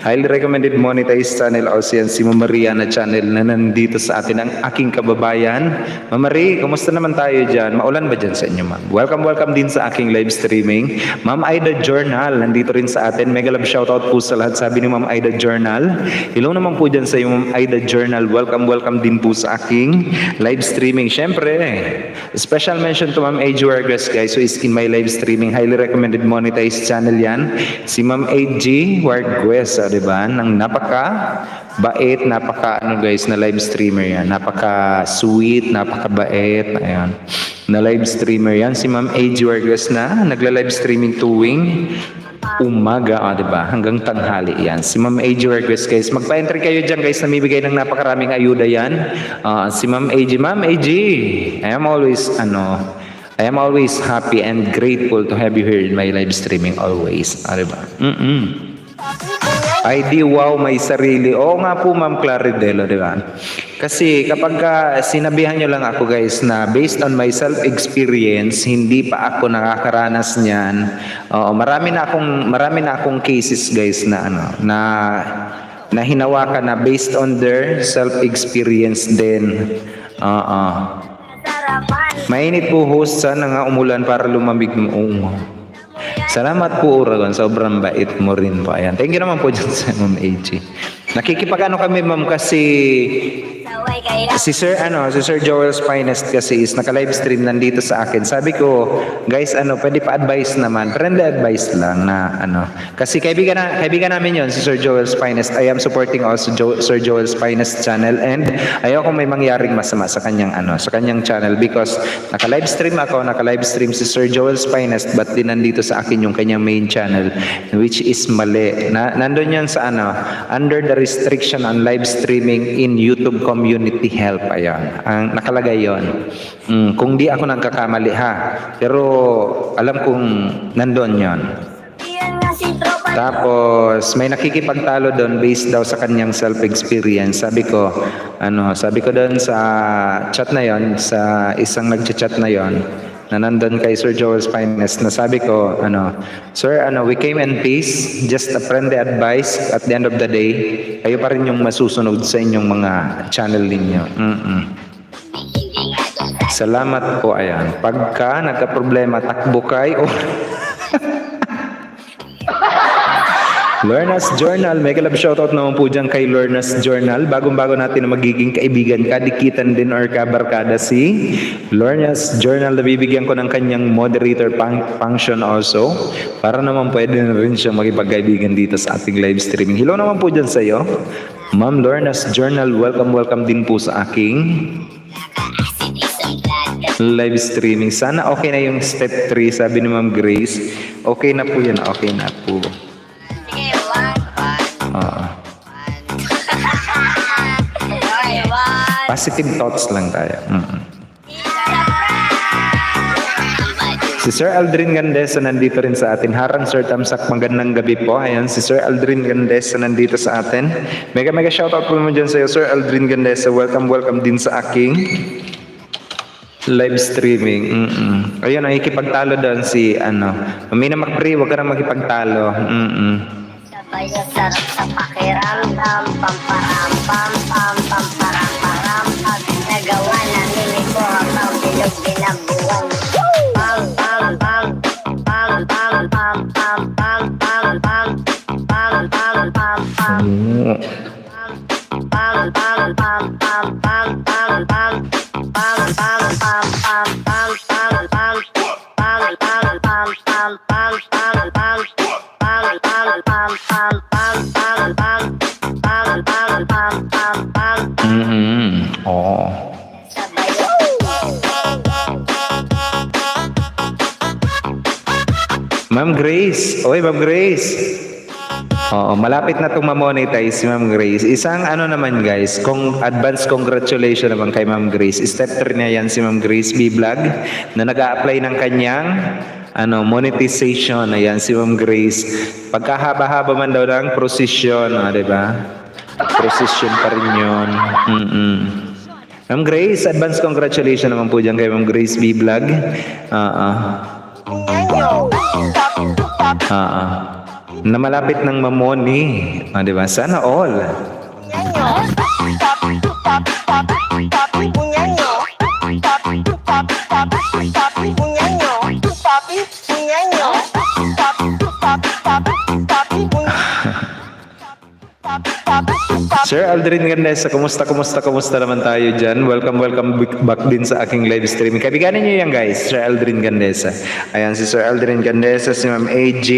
Highly recommended monetized channel also yan si Mama Mariana Channel na nandito sa atin ang aking kababayan. Mama Marie, kumusta naman tayo dyan? Maulan ba dyan sa inyo ma'am? Welcome din sa aking live streaming. Ma'am Aida Journal, nandito rin sa atin. Mega love shoutout po sa lahat. Sabi ni Ma'am Aida Journal. Hello naman po dyan sa Ma'am Aida Journal. Welcome din po sa aking live streaming. Syempre, special mention to Ma'am AG Wargas guys who is in my live streaming. Highly recommended monetized channel yan. Si Ma'am AG Wargas, diba? Nang napaka-bait, guys, na live streamer yan. Napaka-sweet, napaka-bait. Ayan. Na live streamer yan. Si Ma'am AG Wargas na nagla-live streaming tuwing umaga, diba? Hanggang tanghali yan. Si Ma'am AG Wargas, guys. Magpa-entry kayo dyan, guys. Namibigay ng napakaraming ayuda yan. Si Ma'am AG. Ma'am AG, I am always happy and grateful to have you here in my live streaming always. Diba? ID wow, may sarili. Oo nga po Ma'am Claridel, diba? Kasi kapag sinabihan nyo lang ako guys na based on my self-experience, hindi pa ako nakakaranas niyan. Marami na akong cases guys na hinawakan na based on their self-experience din. Mainit po host, sana nga umulan para lumamig mo. Salamat po Uragon, sobrang bait mo rin po. Ayan. Thank you naman po dyan sa Ma'am AG. Nakikipag-ano kami ma'am kasi si Sir Joel's Finest kasi is naka-live stream nandito sa akin. Sabi ko, guys, pwede pa advice naman. Friendly advice lang na kasi kaibigan namin yon si Sir Joel's Finest. I am supporting also Sir Joel's Finest channel and ayoko may mangyaring masama sa kanyang channel because naka-live stream si Sir Joel's Finest but din nandito sa akin yung kanyang main channel which is mali. Nandun yan sa under the restriction on live streaming in YouTube Community Help. Ayan. Ang nakalagay yon. Kung di ako nagkakamali ha. Pero alam kong nandun yon. Tapos may nakikipagtalo doon based daw sa kanyang self-experience. Sabi ko doon sa chat na yon, sa isang nagchat na yon, na nandun kay Sir Joel's Finest, na sabi ko, Sir, we came in peace, just a friendly advice. At the end of the day, kayo pa rin yung masusunod sa inyong mga channel ninyo. Salamat po, ayan. Pagka nagka-problema, takbo kayo. Lorna's Journal, mega love shoutout naman po dyan kay Lorna's Journal. Bagong-bago natin na magiging kaibigan, kadikitan din or kabarkada si Lorna's Journal. Nabibigyan ko ng kanyang moderator function also, para naman pwede na rin siya makipagkaibigan dito sa ating live streaming. Hello naman po dyan sa iyo, Ma'am Lorna's Journal. Welcome din po sa aking live streaming. Sana okay na yung step 3, sabi ni Ma'am Grace. Okay na po yan, okay na po. Positive thoughts lang tayo. Si Sir Aldrin Gandesa nandito rin sa atin. Harang Sir Tamsak, magandang gabi po. Ayan, si Sir Aldrin Gandesa nandito sa atin. Mega shoutout po mo dyan sa iyo, Sir Aldrin Gandesa. Welcome din sa aking live streaming. Ayun, nakikipagtalo doon si Mamina Macpri, huwag ka na makipagtalo. Sabay na sarap sa pakiramdam. Pamparam, pam, pam, pamparam, param, pam. Nagawa namin ito habang bilog binabuwan. Pam, pam, pam, pam, pam, pam, pam, pam, pam, pam, pam, pam, pam, pam. Pam, pam, pam, pam, pam, pam, pam. Pam, pam, pam, pam, pam, pam, pam. Pam, pam, pam, pam, pam, pam, pam. Oh. Ma'am Grace. Oy, Ma'am Grace. Oo, malapit na itong ma-monetize si Ma'am Grace. Isang naman guys, advance congratulations naman kay Ma'am Grace. Step 3 na yan si Ma'am Grace B. Vlog na nag-a-apply ng kanyang monetization. Ayan si Ma'am Grace. Pagkahaba-haba man daw ng prosesyon, diba? Prosesyon pa rin yun. Ma'am Grace, advance congratulations naman po dyan kay Ma'am Grace B. Vlog. Na malapit ng mamoni. Diba? Sana all. Sir Aldrin Gandesa, kumusta naman tayo dyan? Welcome back din sa aking live streaming. Kaibiganin nyo yan guys, Sir Aldrin Gandesa. Ayan si Sir Aldrin Gandesa, si Ma'am AJ,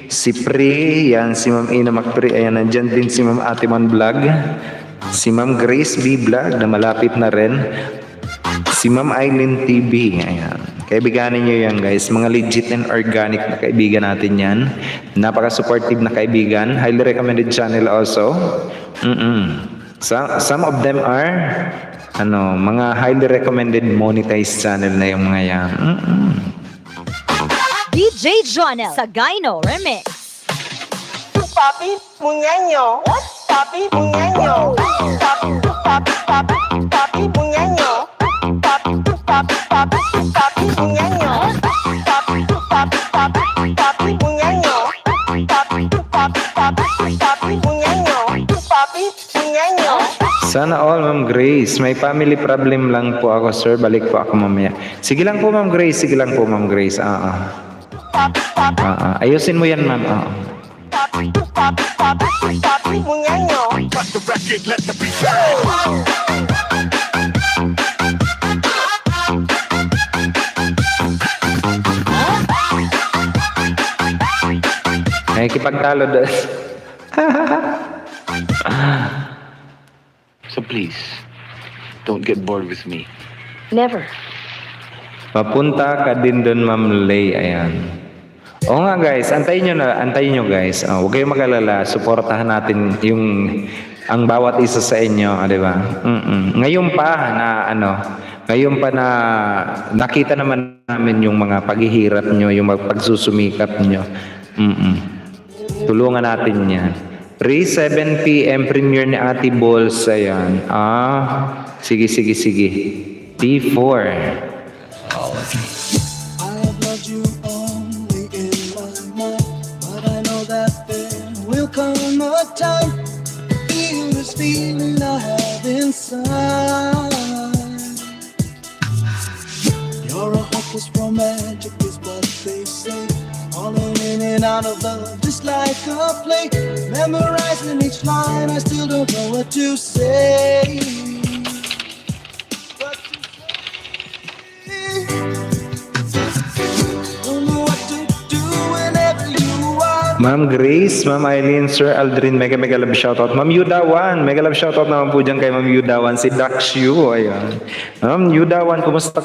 si Pri, yan si Ma'am Ina Macpri, ayan nandyan din si Ma'am Atiman Vlog, si Ma'am Grace B Vlog na malapit na rin, si Ma'am Aileen TV, ayan. Kaibiganin nyo yan guys, mga legit and organic na kaibigan natin yan. Napaka-supportive na kaibigan, highly recommended channel also. Some of them are mga highly recommended monetized channel na yung mga yan. DJ Jonel Sagayno Remix. Papi Muñeño, Papi Muñeño, Papi Muñeño, Papi Muñeño, Papi Muñeño, Papi Muñeño, Papi Muñeño. Sana all, Ma'am Grace. May family problem lang po ako, sir. Balik po ako mamaya. Sige lang po, Ma'am Grace. Ayusin mo yan, ma'am. Papi Muñeño. Cut the record, let the beat bang. Nakikipagtalo doon. So please, don't get bored with me. Never. Papunta ka din doon, Ma'am Lay. Ayan. Oo nga guys, antayin nyo guys. Huwag kayong mag-alala, suportahan natin ang bawat isa sa inyo, di ba? Ngayon pa na nakita naman namin yung mga paghihirap nyo, yung pagsusumikap nyo. Tulungan natin yan. 7 p.m. premiere ni Ate Balls. Ayan. Sige. P4. I have loved you only in my mind, but I know that there will come a time to feel this feeling I have inside. You're a hopeless romantic is what they say, falling in and out of love just like a play, memorizing each line, I still don't know what to say. Ma'am Grace, Ma'am Eileen, Sir Aldrin, mega love shoutout. Ma'am Yudawan, mega love shoutout naman po dyan kay Ma'am Yudawan, si Daxyu, ayan. Ma'am Yudawan, kumusta?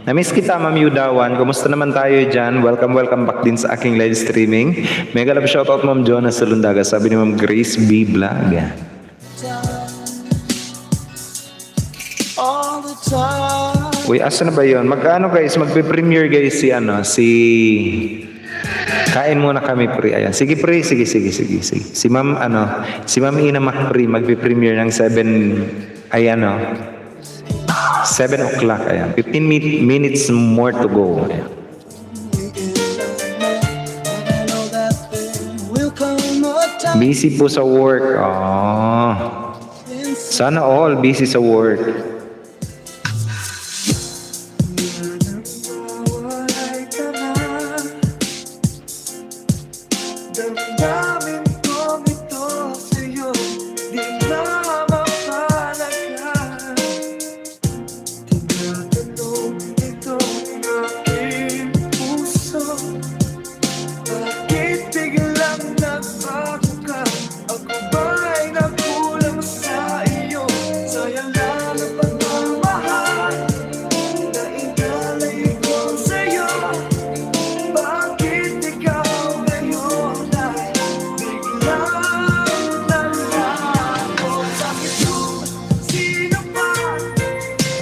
Namiss kita, Ma'am Yudawan, kumusta naman tayo dyan? Welcome back din sa aking live streaming. Mega love shoutout Ma'am Jonas Salundaga, sabi ni Ma'am Grace B. Vlog. All the time. Uy, asa na ba yun? Magkano guys? Magpe-premiere guys si kain muna kami pre. Ayan. Sige pre, sige. Si Ma'am Ina Mac pre magpe-premiere ng 7 o'clock. Ayan. 15 minutes more to go. Ayan. Busy po sa work. Sana all busy sa work. Damdamin ko ito sa'yo, di na mapalagan. Tinatanong itong aking puso, bakit biglang nagbago ka? Ako ba'y nakulang sa iyo? Sayang lang ang pagmamahal na inalay ko sa'yo. Bakit ikaw ngayon ay biglang nalago? Bakit kung sino pa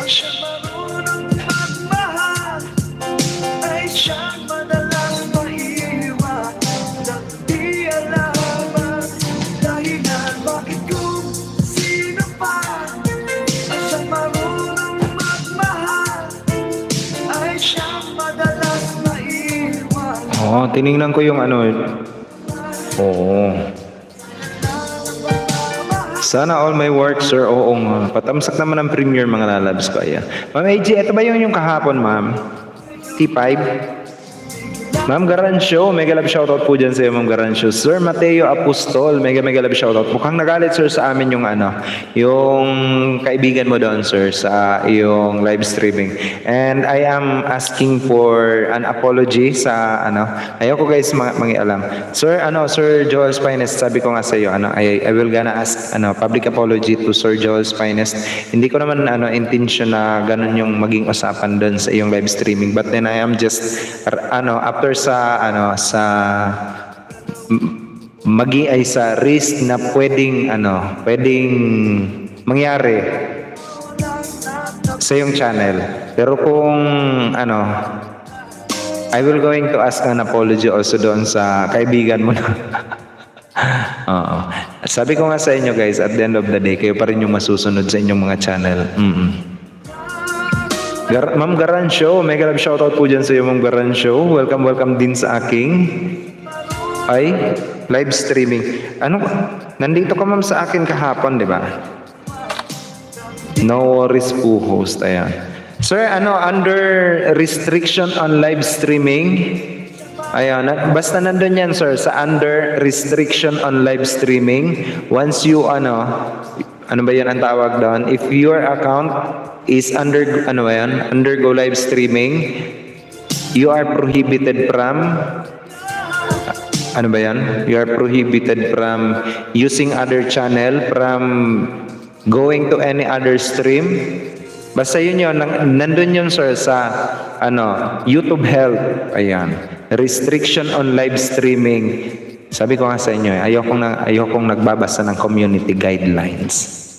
ang siyang marunong magmahal ay siyang madalas maiwan nang di alam ang dahilan? Bakit kung sino pa ang siyang marunong magmahal ay siyang madalas maiwan? Tiningnan ko yung Sana all my work, sir. Oo nga. Patamsak naman ang premiere mga lalabs ko. Ayan. Ma'am AJ, ito ba yung kahapon, ma'am? T5? Ma'am Garancio, mega love shoutout po dyan sa iyo, Ma'am Garancio. Sir Mateo Apostol, mega love shoutout. Mukhang nagalit, sir, sa amin yung yung kaibigan mo doon, sir, sa iyong live streaming. And I am asking for an apology sa ayoko guys mangialam. Sir, Sir Joel's Finest, sabi ko nga sa iyo, I will gonna ask public apology to Sir Joel's Finest. Hindi ko naman intention na ganun yung maging usapan doon sa iyong live streaming. But then I am just after sa risk na pwedeng mangyari sa yung channel. Pero kung I will going to ask an apology also doon sa kaibigan mo na. Sabi ko nga sa inyo guys, at the end of the day, kayo pa rin yung masusunod sa inyong mga channel. Ma'am Garancio, mega love shoutout po dyan sa iyo, Ma'am Garancio. Welcome din sa aking live streaming. Nandito ka ma'am sa akin kahapon, di ba? No worries po, host. Ayan. Sir, under restriction on live streaming, ayan, basta nandun yan, sir, sa under restriction on live streaming, once you, ano ba yan ang tawag doon? If your account is undergo live streaming, you are prohibited from, you are prohibited from using other channel, from going to any other stream. Basta yun, nandun yun, sir, sa YouTube Health. Ayan, restriction on live streaming. Sabi ko nga sa inyo, ayokong nagbabasa ng community guidelines.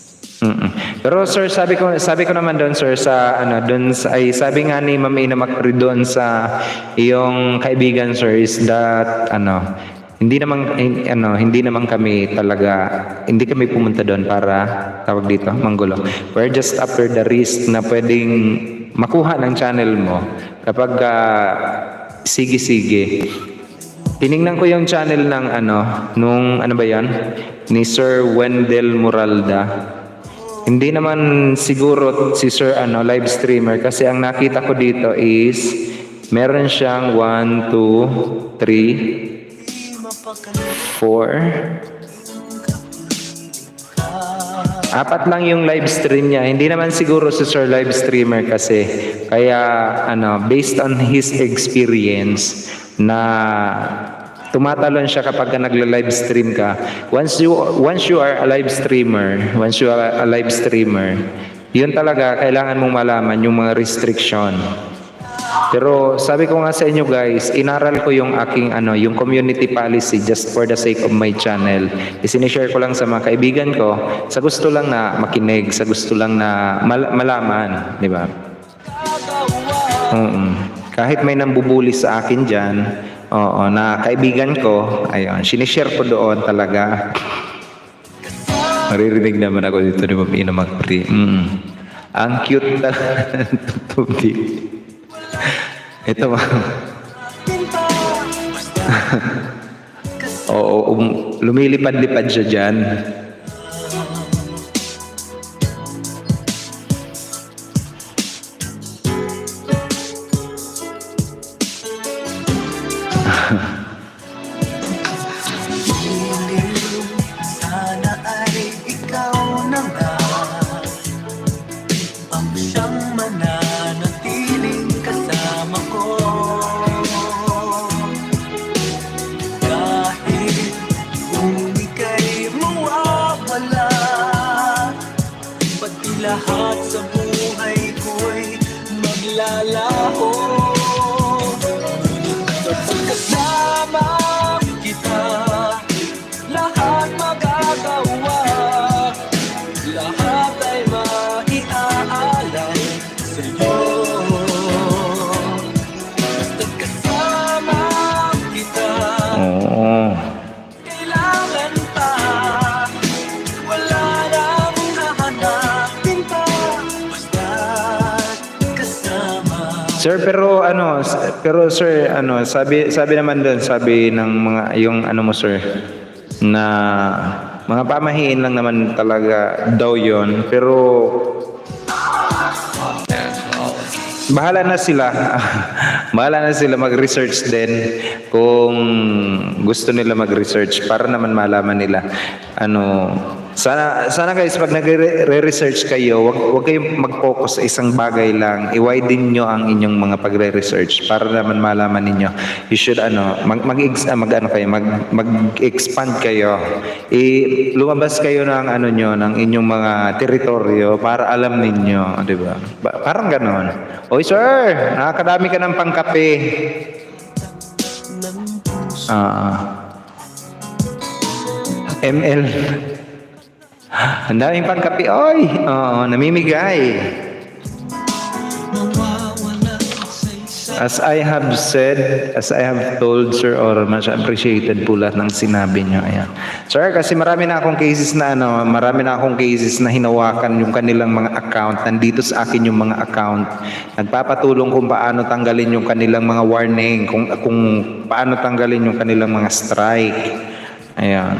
Pero sir, sabi ko naman doon sir sa ano doon sa, ay sabi nga ni Ma'am Ina Macri doon sa iyong kaibigan sir is that ano hindi naman kami talaga hindi kami pumunta doon para tawag dito manggulo. We're just after the risk na pwedeng makuha ng channel mo kapag sige. Tiningnan ko yung channel ng nung ano ba yan? Ni Sir Wendell Moralda. Hindi naman siguro si Sir live streamer kasi ang nakita ko dito is meron siyang 1, 2, 3, 4. Apat lang yung live stream niya. Hindi naman siguro si Sir live streamer kasi. Kaya based on his experience na tumatalon siya kapag nagla-live stream ka. Once you are a live streamer, yun talaga kailangan mong malaman yung mga restriction. Pero sabi ko nga sa inyo guys, inaral ko yung aking yung community policy just for the sake of my channel. Isinishare ko lang sa mga kaibigan ko, sa gusto lang na makinig, sa gusto lang na malaman, di ba? Kahit may nambubuli sa akin diyan, na kaibigan ko, ayun, sinishare ko doon talaga. Maririnig naman ako dito ni Ma'am Ina Macri. Ang cute talaga ng tutubi. Ito ba? Oo, lumilipad-lipad siya dyan. Sana ay ikaw na nga ang siyang mananatiling kasama ko. Kahit kung ika'y mawawala, pati lahat sa buhay ko'y maglalaho. Kasama kita, lahat magagawa, lahat ay maiaalay sa'yo. Basta't kasama kita, kailangan pa, wala nang hahanapin pa, basta't kasama. Sir, pero sir, sabi naman doon, sabi ng mga, yung mo sir, na mga pamahiin lang naman talaga daw yon, pero bahala na sila. Bahala na sila mag-research din kung gusto nila mag-research para naman malaman nila sana guys pag nagre-research kayo, wag kayong mag-focus sa isang bagay lang. I-widen nyo ang inyong mga pagre-research para naman malaman ninyo. You should mag-expand kayo. Lumabas kayo ng ng inyong mga teritoryo para alam ninyo, di ba? Parang ganoon. Oy sir, nakakadami ka ng pangkape. ML. Ang daming pangkape. Oy, namimigay. As I have told sir, or much appreciated po lahat ng sinabi niyo. Ayan. Sir, kasi marami na akong cases na hinawakan yung kanilang mga account. Nandito sa akin yung mga account. Nagpapatulong kung paano tanggalin yung kanilang mga warning, kung paano tanggalin yung kanilang mga strike. Ayan.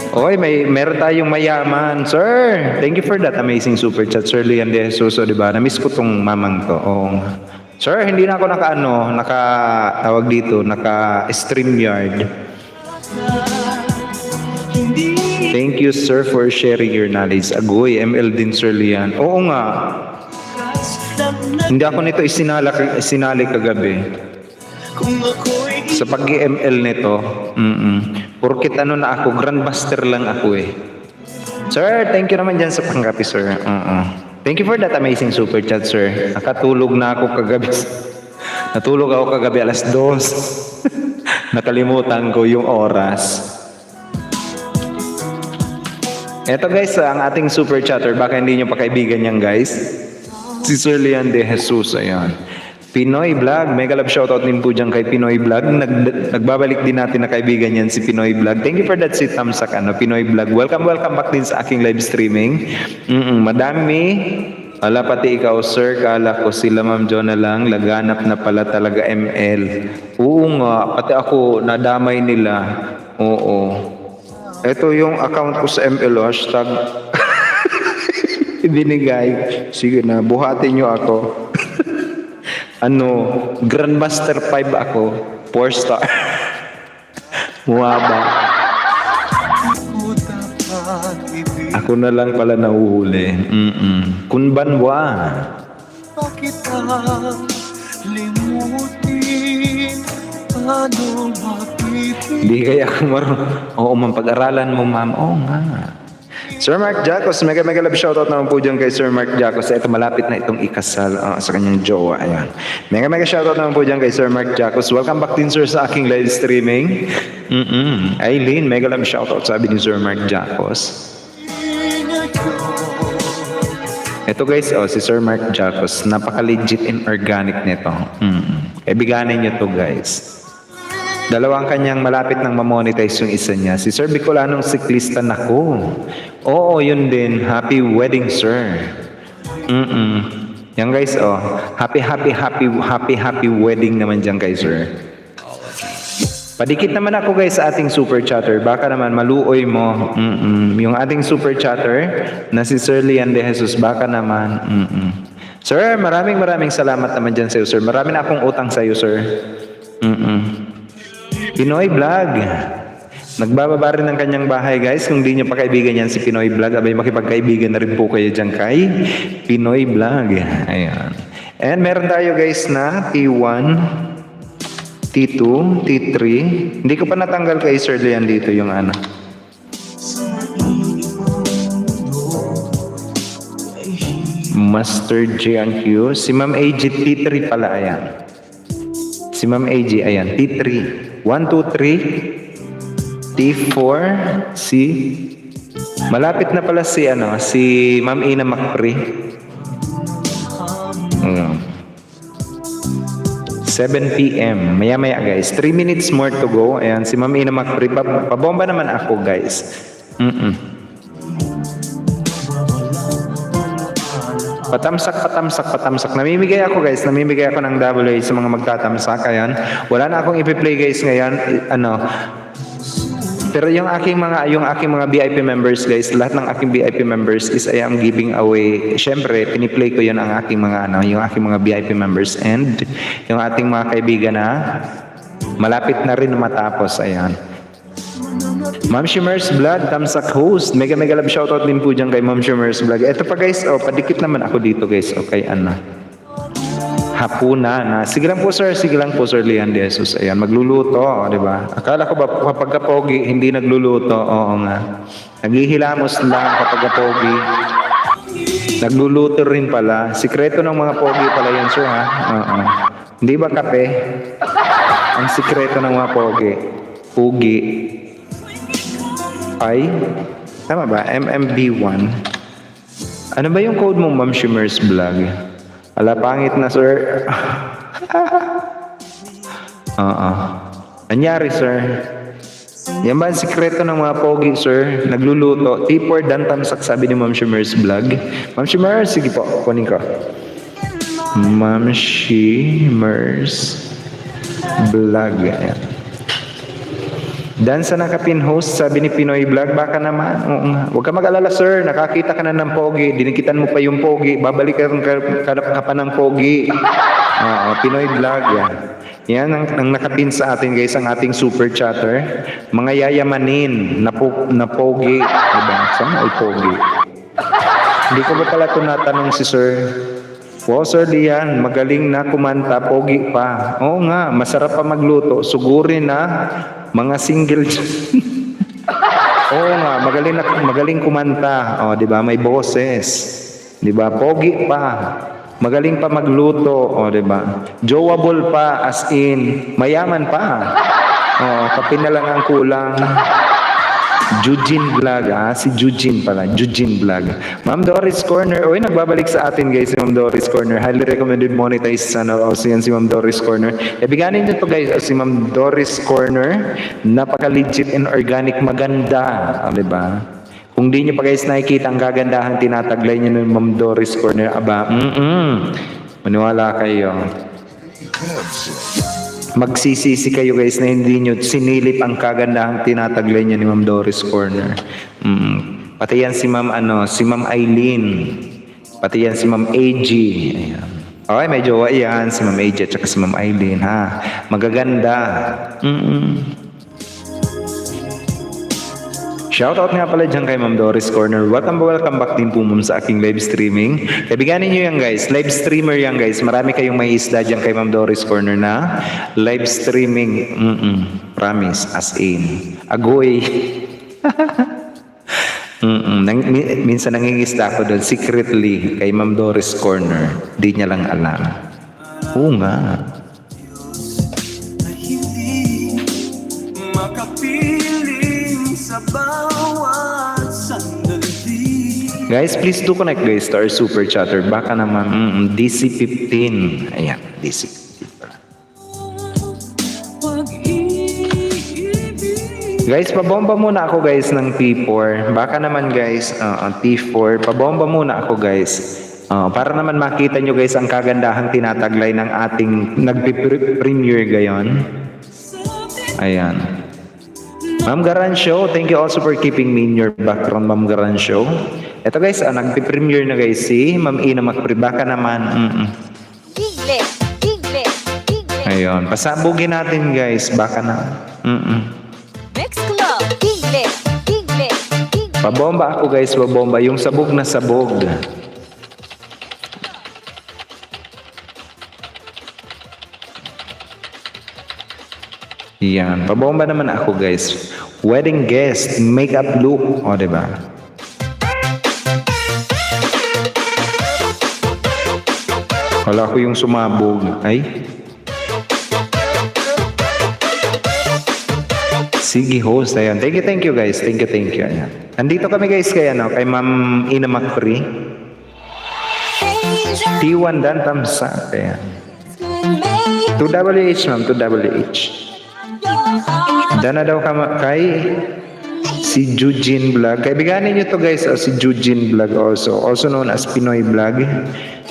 Oy, meron tayong mayaman. Sir, thank you for that amazing super chat, Sir Leon De Jesus, di ba? Na-miss ko tong mamang to. Oo. Sir, hindi na ako naka StreamYard. Thank you, sir, for sharing your knowledge. Agoy, ML din, Sir Leon. Oo nga. Hindi ako nito isinali kagabi. Sa pag-ML nito, porkit na ako, grandmaster lang ako eh. Sir, thank you naman dyan sa pangkapi, sir. Thank you for that amazing super chat, sir. Nakatulog na ako kagabi. Natulog ako kagabi 2:00. Nakalimutan ko yung oras. Eto guys, ang ating super chatter, baka hindi nyo pa kaibigan yan guys. Si Sir Leon De Jesus, ayan. Pinoy Vlog, mega love shoutout din po dyan kay Pinoy Vlog. Nagbabalik din natin na kaibigan yan si Pinoy Vlog. Thank you for that si Tamsak, Pinoy Vlog. Welcome back din sa aking live streaming. Madami. Ala, pati ikaw sir, kala ko sila Ma'am Jonah lang, laganap na pala talaga ML. Oo nga, pati ako, nadamay nila. Oo. Ito yung account ko sa ML, hashtag ibinigay. Sige na, buhatin nyo ako. Grandmaster 5 ako. 4 star. Muwaba. Ako na lang pala nahuhuli. Kunbanwa. Hindi kaya ako marunong. Oo, ma'am, pag-aralan mo, ma'am. Oo nga. Sir Mark Jacos, mega love shoutout naman po dyan kay Sir Mark Jacos. Ito, malapit na itong ikasal sa kanyang jowa. Ayan. Mega shoutout naman po dyan kay Sir Mark Jacos. Welcome back din sir sa aking live streaming. Aileen, mega love shoutout sabi ni Sir Mark Jacos. Ito guys, si Sir Mark Jacos, napaka-legit and organic nito. Kaibiganin nyo to guys. Dalawang kanyang malapit nang mamonetize yung isa niya. Si Sir Bicolanong siklista nako. Oo, yun din. Happy wedding, sir. Yan guys, happy wedding naman dyan kay sir. Padikit naman ako guys sa ating super chatter. Baka naman maluoy mo. Yung ating super chatter na si Sir Leon De Jesus. Baka naman. Sir, maraming salamat naman dyan sa'yo, sir. Marami na akong utang sa'yo, sir. Pinoy Vlog. Nagbababa rin ng kanyang bahay guys. Kung di nyo pa kaibigan yan si Pinoy Vlog, abay makipagkaibigan na rin po kayo dyan kay Pinoy Vlog. Ayan. And meron tayo guys na T1, T2, T3. Hindi ko pa natanggal kay Sir Leon dito yung Master J and Q. Si Ma'am AG T3 pala, ayan. Si Ma'am AG, ayan, T3. 1, 2, 3. T4. Si malapit na pala si Ma'am Ina Macpri. 7 p.m. Maya guys. 3 minutes more to go. Ayan, si Ma'am Ina Macpri. Pabomba naman ako guys. Patamsak. Namimigay ako guys. Namimigay ako ng WA sa mga magtatamsak. Ayan. Wala na akong ipi-play guys ngayon. Pero yung aking mga VIP members guys, lahat ng aking VIP members is I am giving away. Syempre, piniplay ko yun ang aking mga yung aking mga VIP members and yung ating mga kaibigan na malapit na rin matapos. Ayan. Ma'am Shimmers Vlog, Tamsak host. Mega love shoutout din po dyan kay Ma'am Shimmers Vlog. Ito pa guys, padikit naman ako dito guys. Okay, hapuna na. Sige lang po sir Leon De Jesus. Ayan, magluluto, di ba? Akala ko ba kapag kapogi, hindi nagluluto? Oo nga. Naghihilamos lang kapag kapogi. Nagluluto rin pala. Sikreto ng mga pogi pala yan sir ha. Hindi ba kape? Ang sikreto ng mga pogi. Pugi. Ay, tama ba? MMB1. Ano ba yung code mo, Ma'am Shimmers Vlog? Ala, pangit na, sir. Anyari, sir? Yan ba ang sikreto ng mga pogi, sir? Nagluluto. T4 dan tamsak, sabi ni Ma'am Shimmers Vlog. Ma'am Shimmers, sige po, kunin ko. Ma'am Shimmers Vlog. Ayan. Dan sa nakapin host, sabi ni Pinoy Vlog, baka naman, huwag ka mag-alala sir, nakakita ka na ng pogi, dinikitan mo pa yung pogi, babalikan ka pa ng pogi. Pinoy Vlog, yan. Yan ang nakapin sa atin guys, ang ating super chatter. Mga yayamanin na pogi. Diba? Saan ay pogi? Hindi ko ba pala ito natanong si sir? Wow, Sir Lian, magaling na kumanta, pogi pa. Oo nga, masarap pa magluto. Sugurin na mga single. Oo nga, magaling kumanta. Oh, 'di ba? May boses. 'Di ba? Pogi pa. Magaling pa magluto, oh, 'di ba? Jowable pa as in mayaman pa. Oh, kape na lang ang kulang. Jujin Vlog, si Jujin pala, Jujin Vlog. Ma'am Doris Corner, oy, nagbabalik sa atin guys si Ma'am Doris Corner. Highly recommended monetize channel also yan si Ma'am Doris Corner. Ibiganin nyo to guys, si Ma'am Doris Corner, napaka-legit and organic, maganda. Diba? Kung di nyo pa guys nakikita ang kagandahan, tinataglay nyo ng Ma'am Doris Corner, aba, maniwala kayo. Magsisisi kayo guys na hindi nyo sinilip ang kagandahang tinataglay niya ni Ma'am Doris Corner. Pati yan si Ma'am si Ma'am Eileen. Pati yan si Ma'am AG. Ayan. Okay, may jowa yan si Ma'am AG at saka si Ma'am Eileen ha. Magaganda. Shoutout nga pala dyan kay Ma'am Doris Corner. Welcome back din po ma'am sa aking live streaming. Kaibiganin nyo yan guys. Live streamer yan guys. Marami kayong may isda dyan kay Ma'am Doris Corner na live streaming. Promise. As in. Agoy. Minsan nangingisda ako doon secretly kay Ma'am Doris Corner. Di niya lang alam. Oo nga. Guys, please do connect guys to our super chatter. Baka naman, DC15. Ayan, DC15 pala. Guys, pabomba muna ako guys ng P4. Baka naman guys, P4. Pabomba muna ako guys. Para naman makita nyo guys ang kagandahang tinataglay ng ating nagpi-premiere gayon. Ayan. Ma'am Garancio, thank you also for keeping me in your background, Ma'am Garancio. Ito guys, nagpi-premiere na guys si Ma'am Ina Macpri. Baka naman, English. Ayun, pasabugin natin guys. Baka na, Mix Club. English. Pabomba ako guys, pabomba. Yung sabog na sabog. Yan, pabomba naman ako guys. Wedding guest, makeup look. O, diba? Wala ko yung sumabog. Ay. Sige, host. Ayan. Thank you guys. Thank you. Ayan. Nandito kami guys kay Ma'am Ina Macpri. T1 Dan Tamsa. Ayan. 2WH ma'am, 2WH. Dana daw kay si Jujin Vlog. Kaibiganin nyo to guys, si Jujin Vlog also known as Pinoy Vlog.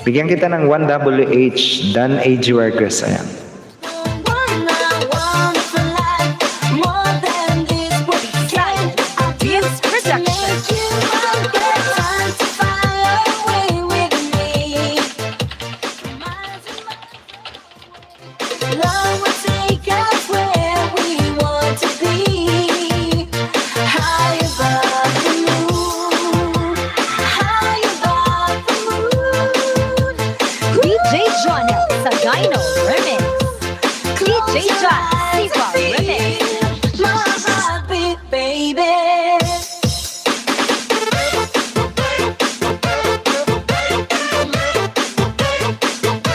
Bigyan kita ng 1WH, Dan AG Workers. Ayan. DJ Jonel sa Gyno Remix. DJ John Siva Remix.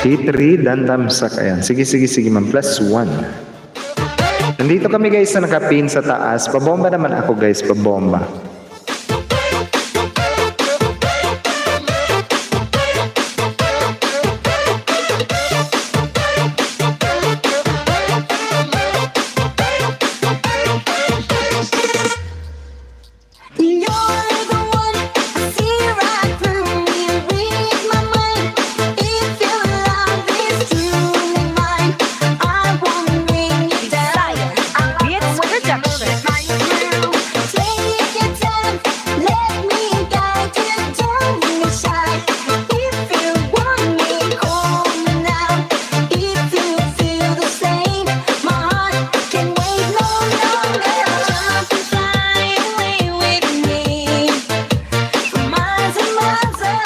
T3 Dan Tamsak. Ayan. Sige ma'am. +1. Nandito kami guys na nakapin sa taas. Pabomba naman ako guys. Pabomba. Beats Production.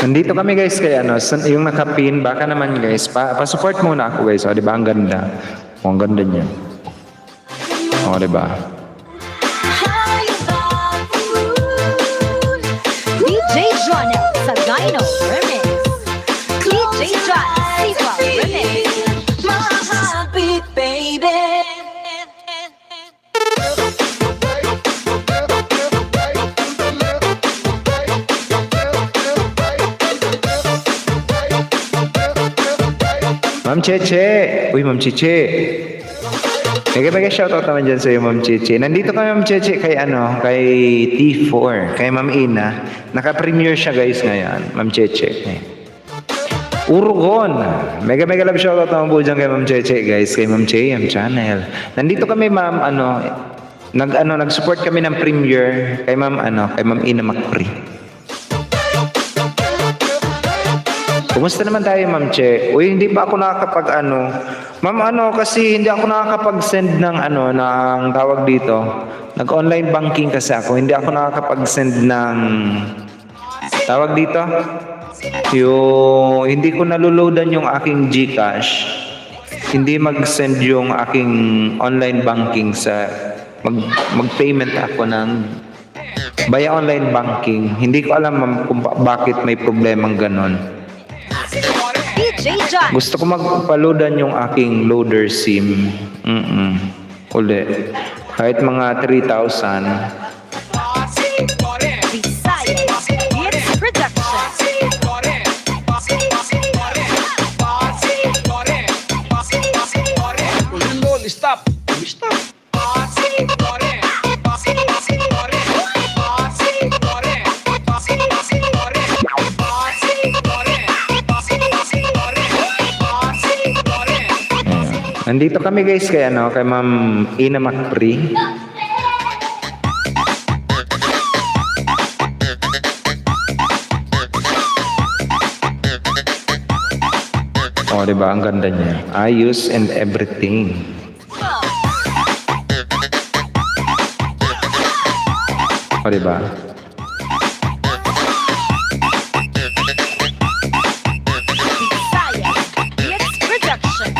Nandito kami guys kay yung nakapin. Baka naman guys, pa-support muna ako guys. O, diba? Ang ganda. O, ang ganda niya. O, diba? DJ Jonel sa Gyno Remix. DJ John Siva Remix. Ma'am Cheche. Uy, Ma'am Cheche. Mega shoutout naman dyan sa'yo, Ma'am Cheche. Nandito kami, Ma'am Cheche, kay kay T4, kay Ma'am Ina. Naka-premiere siya, guys, ngayon, Ma'am Cheche. Urugon. Mega love shoutout naman po dyan kay Ma'am Cheche, guys, kay Ma'am Che, channel. Nandito kami, Ma'am, nag-support kami ng premiere kay Ma'am, kay Ma'am Ina Macpri. Kumusta naman tayo, Ma'am Che? Uy, hindi pa ako nakakapag Ma'am, kasi hindi ako nakakapag-send ng ng tawag dito. Nag-online banking kasi ako. Hindi ako nakakapag-send ng tawag dito. Hindi ko naloloadan yung aking GCash. Hindi mag-send yung aking online banking sa mag-payment ako ng via online banking. Hindi ko alam, ma'am, kung bakit may problemang ganon. DJ John. Gusto ko magpaloadan yung aking loader SIM. Uli. Kahit mga 3,000. Visayas Hits Production. Stop. Nandito kami, guys, kay kay Ma'am Ina Macpri. Oh, diba? Ang ganda niya. Ayos and everything. Oh, diba? Visayas Hits Production.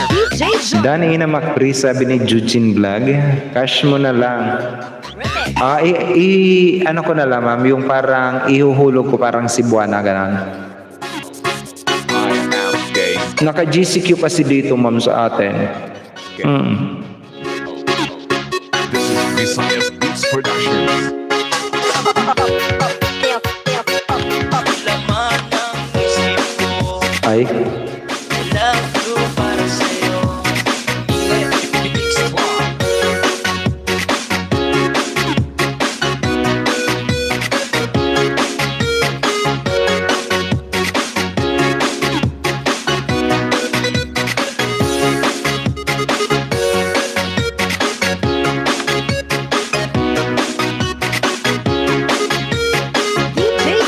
DJ John. Dan Ina Macpri, sabi ni Eugene Vlog, cash mo na lang. Remix. Ano ko na lang, ma'am, yung parang ihuhulog ko parang Cebuana, gano'n. Naka-GCQ kasi dito, ma'am, sa atin. This is Visayas Beats Productions. Ay, DJ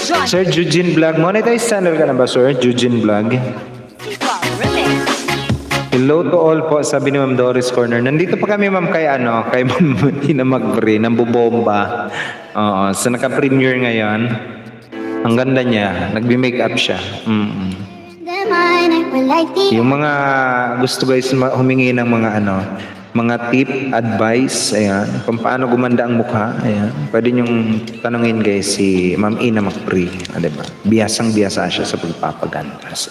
John. Sir Eugene Vlog, monetize channel ka na ba, Sir Eugene Vlog? Tifa Remix. Hello to all po, sabi ni Ma'am Doris Corner. Nandito pa kami, ma'am, kay kay Ma'am Ina Macpri, ng Bubomba. Oo, so naka-premiere ngayon. Ang ganda niya, nagbi-makeup siya. Yung mga gusto, guys, humingi ng mga mga tip, advice, ayan, kung paano gumanda ang mukha, ayan. Pwede niyong tanungin, guys, si Ma'am Ina Macpri, diba? Biyasang-biyasa siya sa pagpapaganda kasi.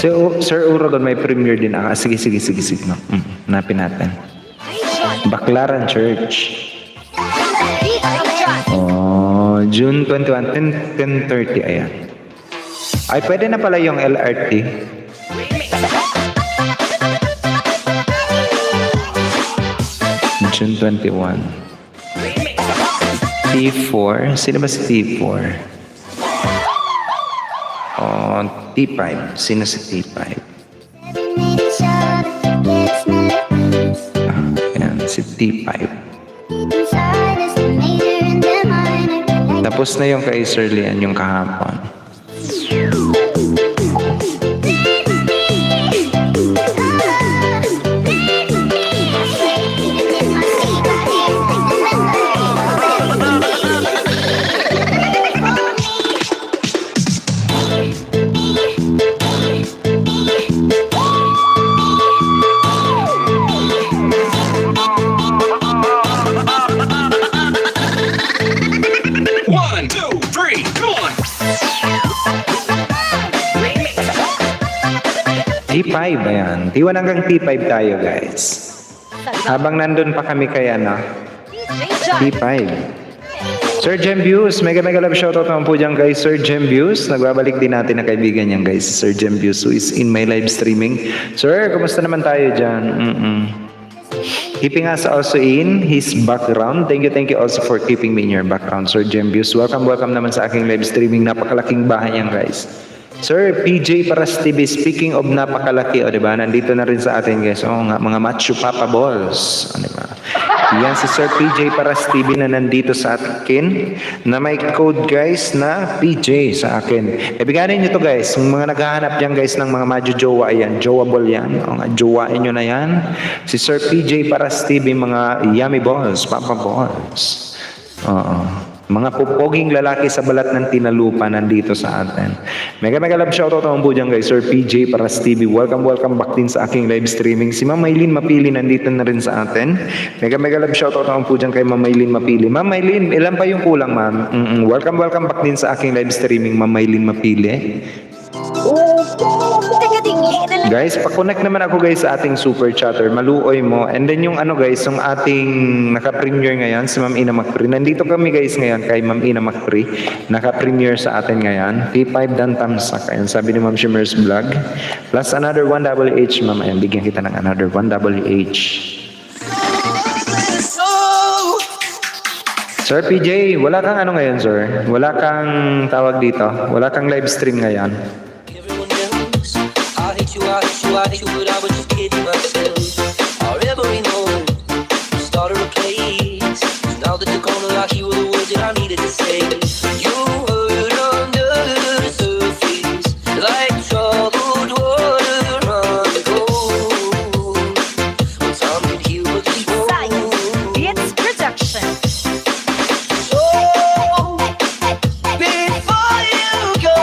So, Sir Urogon, may premiere din. Sige. No? Hanapin natin. Baclaran Church. DJ John. Oh, June 21, 10:30, ayan. Ay, pwede na pala yung LRT. June 21. T4. Sino ba si T4? Oh, T5. Sino si T5? Ayan, si T5. Tapos na yung kay Sir Lian yung kahapon. T5, ayan. T1 hanggang T5 tayo, guys. Habang nandun pa kami kay ano, T5. Sir Gembius, mega love shoutout naman po dyan guys. Sir Gembius, nagbabalik din natin na kaibigan niyan guys. Sir Gembius who is in my live streaming. Sir, kumusta naman tayo dyan? Keeping us also in his background. Thank you also for keeping me in your background, Sir Gembius. Welcome naman sa aking live streaming. Napakalaking bahay yan guys. Sir PJ Paras TV, speaking of napakalaki, o diba, nandito na rin sa atin guys. Oo nga, mga macho papa balls. O diba? Yan si Sir PJ Paras TV na nandito sa akin, na may code guys na PJ sa akin. Ibiganin nyo to guys, yung mga naghahanap dyan guys ng mga majo-jowa, ayan, jowable yan. O nga, jowain nyo na yan. Si Sir PJ Paras TV, mga yummy balls, papa balls. Oo. Mga pupoging lalaki sa balat ng tinalupa nandito sa atin. Mega love shoutout naman po dyan guys, Sir PJ Paras TV. Welcome back din sa aking live streaming. Si Ma'am Maylin Mapili nandito na rin sa atin. Mega love shoutout naman po dyan kay Ma'am Maylin Mapili. Ma'am Maylin, ilan pa yung kulang ma'am? Welcome back din sa aking live streaming, Ma'am Maylin Mapili. Guys, pa-connect naman ako guys sa ating super chatter. Maluoy mo. And then yung ano guys, yung ating naka-premiere ngayon, si Ma'am Ina Macpri. Nandito kami guys ngayon kay Ma'am Ina Macpri. Naka-premiere sa atin ngayon. T5 Dan Tamsak. Ayan, sabi ni Ma'am Shimmer's Vlog. Plus another 1WH, Ma'am. Ayan, bigyan kita ng another 1WH. Sir PJ, wala kang ano ngayon, sir? Wala kang tawag dito? Wala kang live stream ngayon? I hate you, but I was just kidding myself. Our every moment started a place. Now that you're gone, like you were the words that I needed to say. You hurt under the surface, like troubled water on the go. When time can heal what is wrong. It's production. So before you go,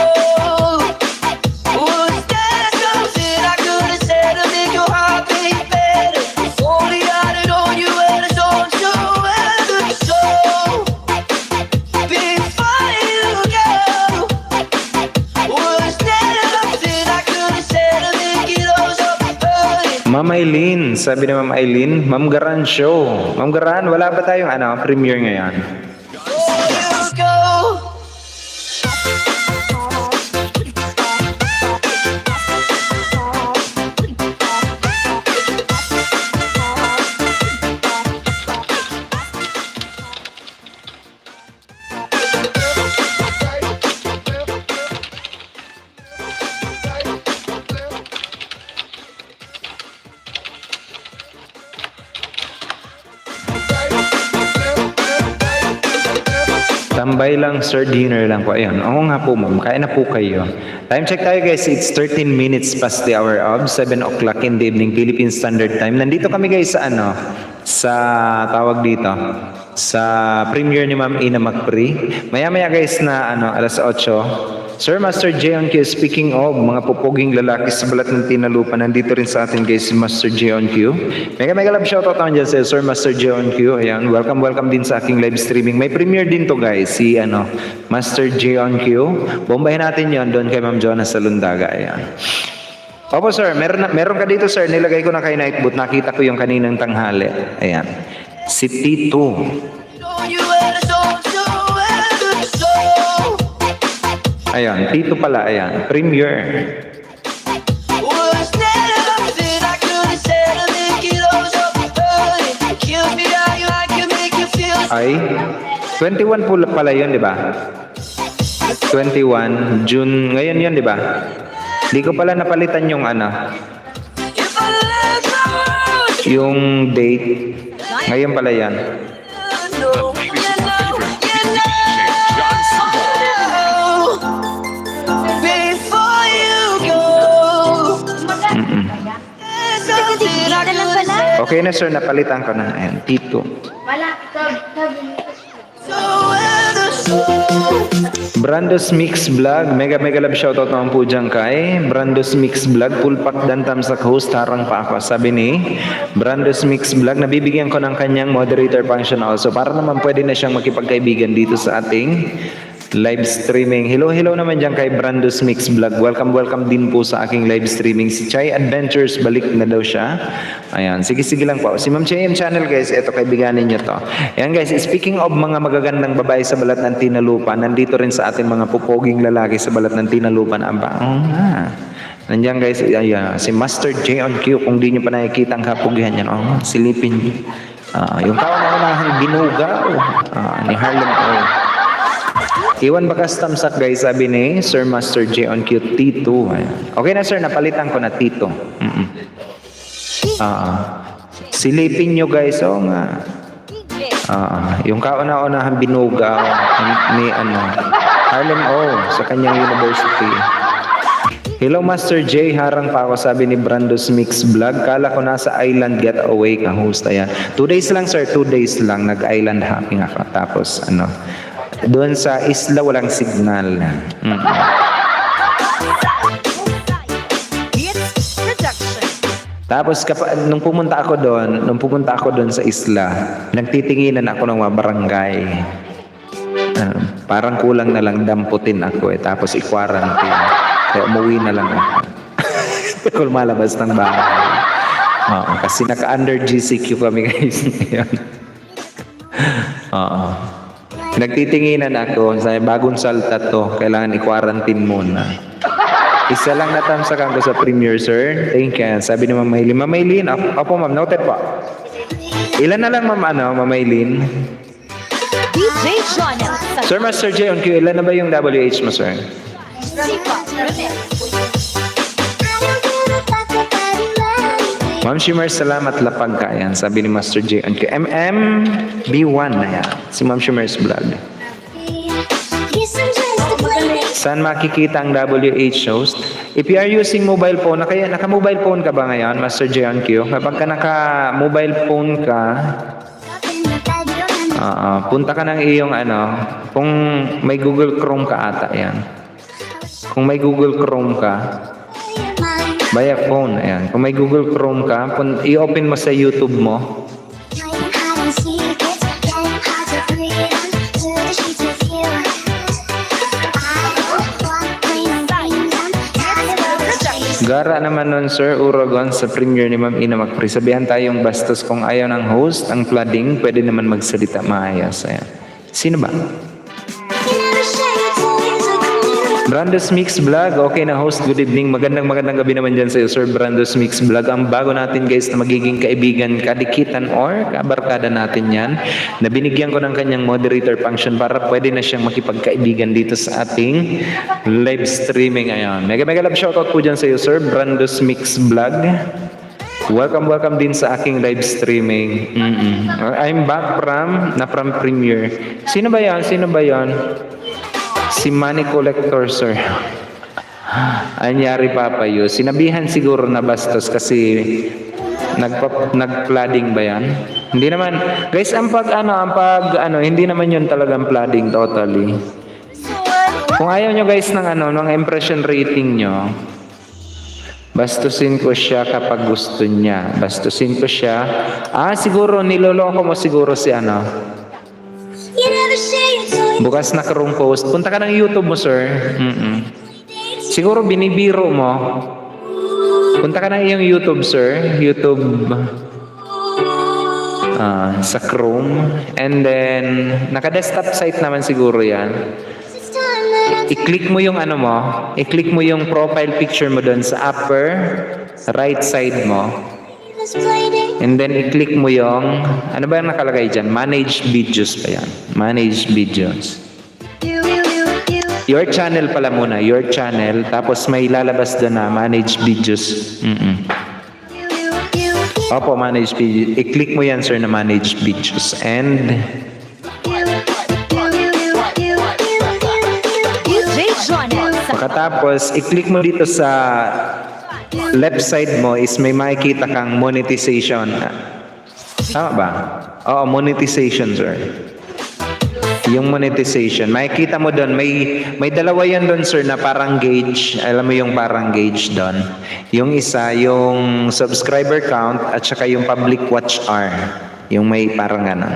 was there something I could have said to make your heart beat better? If only I'd have known you had a song to weather. So before you go, was there something I could have said to make it all so perfect? Ma'am Aileen, sabi ni Ma'am Aileen, Ma'am Garan show. Ma'am Garan, wala ba tayong ano, premiere ngayon? Before you go. Tambay lang, sir, dinner lang po. Ayun, oo nga po ma'am, kaya na po kayo. Time check tayo guys, it's 13 minutes past the hour of 7 o'clock in the evening, Philippine Standard Time. Nandito kami guys sa ano, sa tawag dito, sa premiere ni Ma'am Ina Macpri. Maya guys na ano, alas 8. Sir Master Jeon Q, speaking of mga pupuging lalaki sa balat ng tinalupa, nandito rin sa atin guys si Master Jeon Q. Mega love shoutout naman dyan sa Sir Master Jeon Q. Ayan, welcome din sa aking live streaming. May premiere din to guys, si ano, Master Jeon Q. Bombahin natin yon doon kay Ma'am Jonas sa Lundaga. Ayan. Opo sir, meron ka dito sir, nilagay ko na kay Nightboot, nakita ko yung kaninang tanghali. Ayan, si Tito. You had a song to weather. So Ayan, Tito pala, ayan, premiere. was there something I could have said to make it all so perfect? Kill me how you I can make you feel. Ay, 21 pala yun, di ba? 21, June, ngayon yun, di ba? Di ko pala napalitan yung ano, If I let my world, yung date. Ngayon pala yan. know, before you go, there's something I could have said. Okay na sir, napalitan ko na. Ayan, Tito. Wala, sabi. So weather, so Brandos Mix Vlog, mega love shoutout naman po dyan kay Brandos Mix Vlog, full pack Dan Tamsak host, harang pa ako. Sabi ni Brandos Mix Vlog, nabibigyan ko ng kanyang moderator function also para naman pwede na siyang makipagkaibigan dito sa ating live streaming. Hello naman dyan kay Brando's Mix Vlog. Welcome din po sa aking live streaming. Si Chai Adventures, balik na daw siya. Ayan, sige lang po. Si Ma'am Chai yung channel guys, eto kaibiganin nyo to. Ayan guys, speaking of mga magagandang babae sa balat ng Tinalupan, nandito rin sa atin mga pupoging lalaki sa balat ng Tinalupan. Nandiyan guys, si Master J on Q. Kung di nyo pa nakikita ang kapugihan yan, silipin nyo. Yung kauna-unahang binugaw ni Harlem O. Iwan bakas tamsak guys, sabi ni Sir Master J on Q, Tito. Okay na sir, napalitan ko na Tito. Silipin nyo guys, nga. Yung kauna-unahang binugaw ni Harlem O sa kanyang university. Hello Master J, harang pa ako, sabi ni Brando's Mix Vlog. Kala ko nasa island getaway ka host. Ayan. 2 days lang sir, 2 days lang. Nag-island hopping ako. Tapos doon sa isla walang signal. Tapos nung pumunta ako doon sa isla, nagtitinginan ako ng mga barangay. Parang kulang na lang damputin ako tapos i-quarantine. Kaya umuwi na lang ako. Kung malabas ng bahay. Kasi naka-under GCQ kami guys ngayon. Nagtitinginan ako, sabi, bagong salta to, kailangan i-quarantine muna. Isa lang natamsakan ko sa premiere, sir. Thank you. Sabi ni Ma'am Maylin. Ma'am Maylin, opo ma'am, noted po. Ilan na lang ma'am, Ma'am Maylin? DJ Jonel sa Sir Master J on Q, ilan na ba yung WH mo, sir? Sipa Remix. Ma'am Shimmer, salamat lapag ka. Yan, sabi ni Master J on Q. B1 na yan. Si Ma'am Shimmer's vlog. Saan makikita ang WH host? If you are using mobile phone, naka-mobile phone ka ba ngayon, Master J on Q? Kapag ka naka-mobile phone ka, punta ka ng iyong kung may Google Chrome ka ata yan. Kung may Google Chrome ka, via phone, ayan. Kung may Google Chrome ka, i-open mo sa YouTube mo. Gara naman nun, Sir Uragon, sa premiere ni Ma'am Ina Macpri. Sabihan tayong bastos kung ayaw ng host, ang flooding, pwede naman magsalita maayos. Ayan. Sino ba? Brando's Mix Vlog, okay na host, good evening. Magandang gabi naman dyan sa iyo, Sir Brando's Mix Vlog. Ang bago natin guys na magiging kaibigan, kadikitan or kabarkada natin yan, na binigyan ko ng kanyang moderator function para pwede na siyang makipagkaibigan dito sa ating live streaming. Ayan. Mega love shoutout po dyan sa iyo, Sir Brando's Mix Vlog. Welcome din sa aking live streaming. I'm back from premiere. Sino ba yan? Si Money Collector, sir. Anyari papayo. Sinabihan siguro na bastos kasi nag-flooding ba yan? Hindi naman. Guys, hindi naman yun talagang flooding totally. Kung ayaw nyo guys ng impression rating nyo, bastusin ko siya kapag gusto niya. Bastusin ko siya. Siguro niloloko mo siguro si bukas na karong post. Punta ka ng YouTube mo, sir. Siguro binibiro mo. Punta ka ng iyong YouTube, sir. YouTube sa Chrome. And then, naka-desktop site naman siguro yan. I-click mo yung i-click mo yung profile picture mo doon sa upper right side mo. And then, i-click mo yung, ano ba yung nakalagay dyan? Manage videos pa yan. Manage videos. Your channel pala muna. Your channel. Tapos may lalabas doon na manage videos. Opo, manage videos. I-click mo yan, sir, na manage videos. And, pagkatapos, i-click mo dito sa left side mo is may makikita kang monetization. Tama ba? Oo, monetization, sir. Yung monetization. Makikita mo doon, may dalawa yan doon, sir, na parang gauge. Alam mo yung parang gauge doon. Yung isa, yung subscriber count at saka yung public watch hour. yung may parang ano.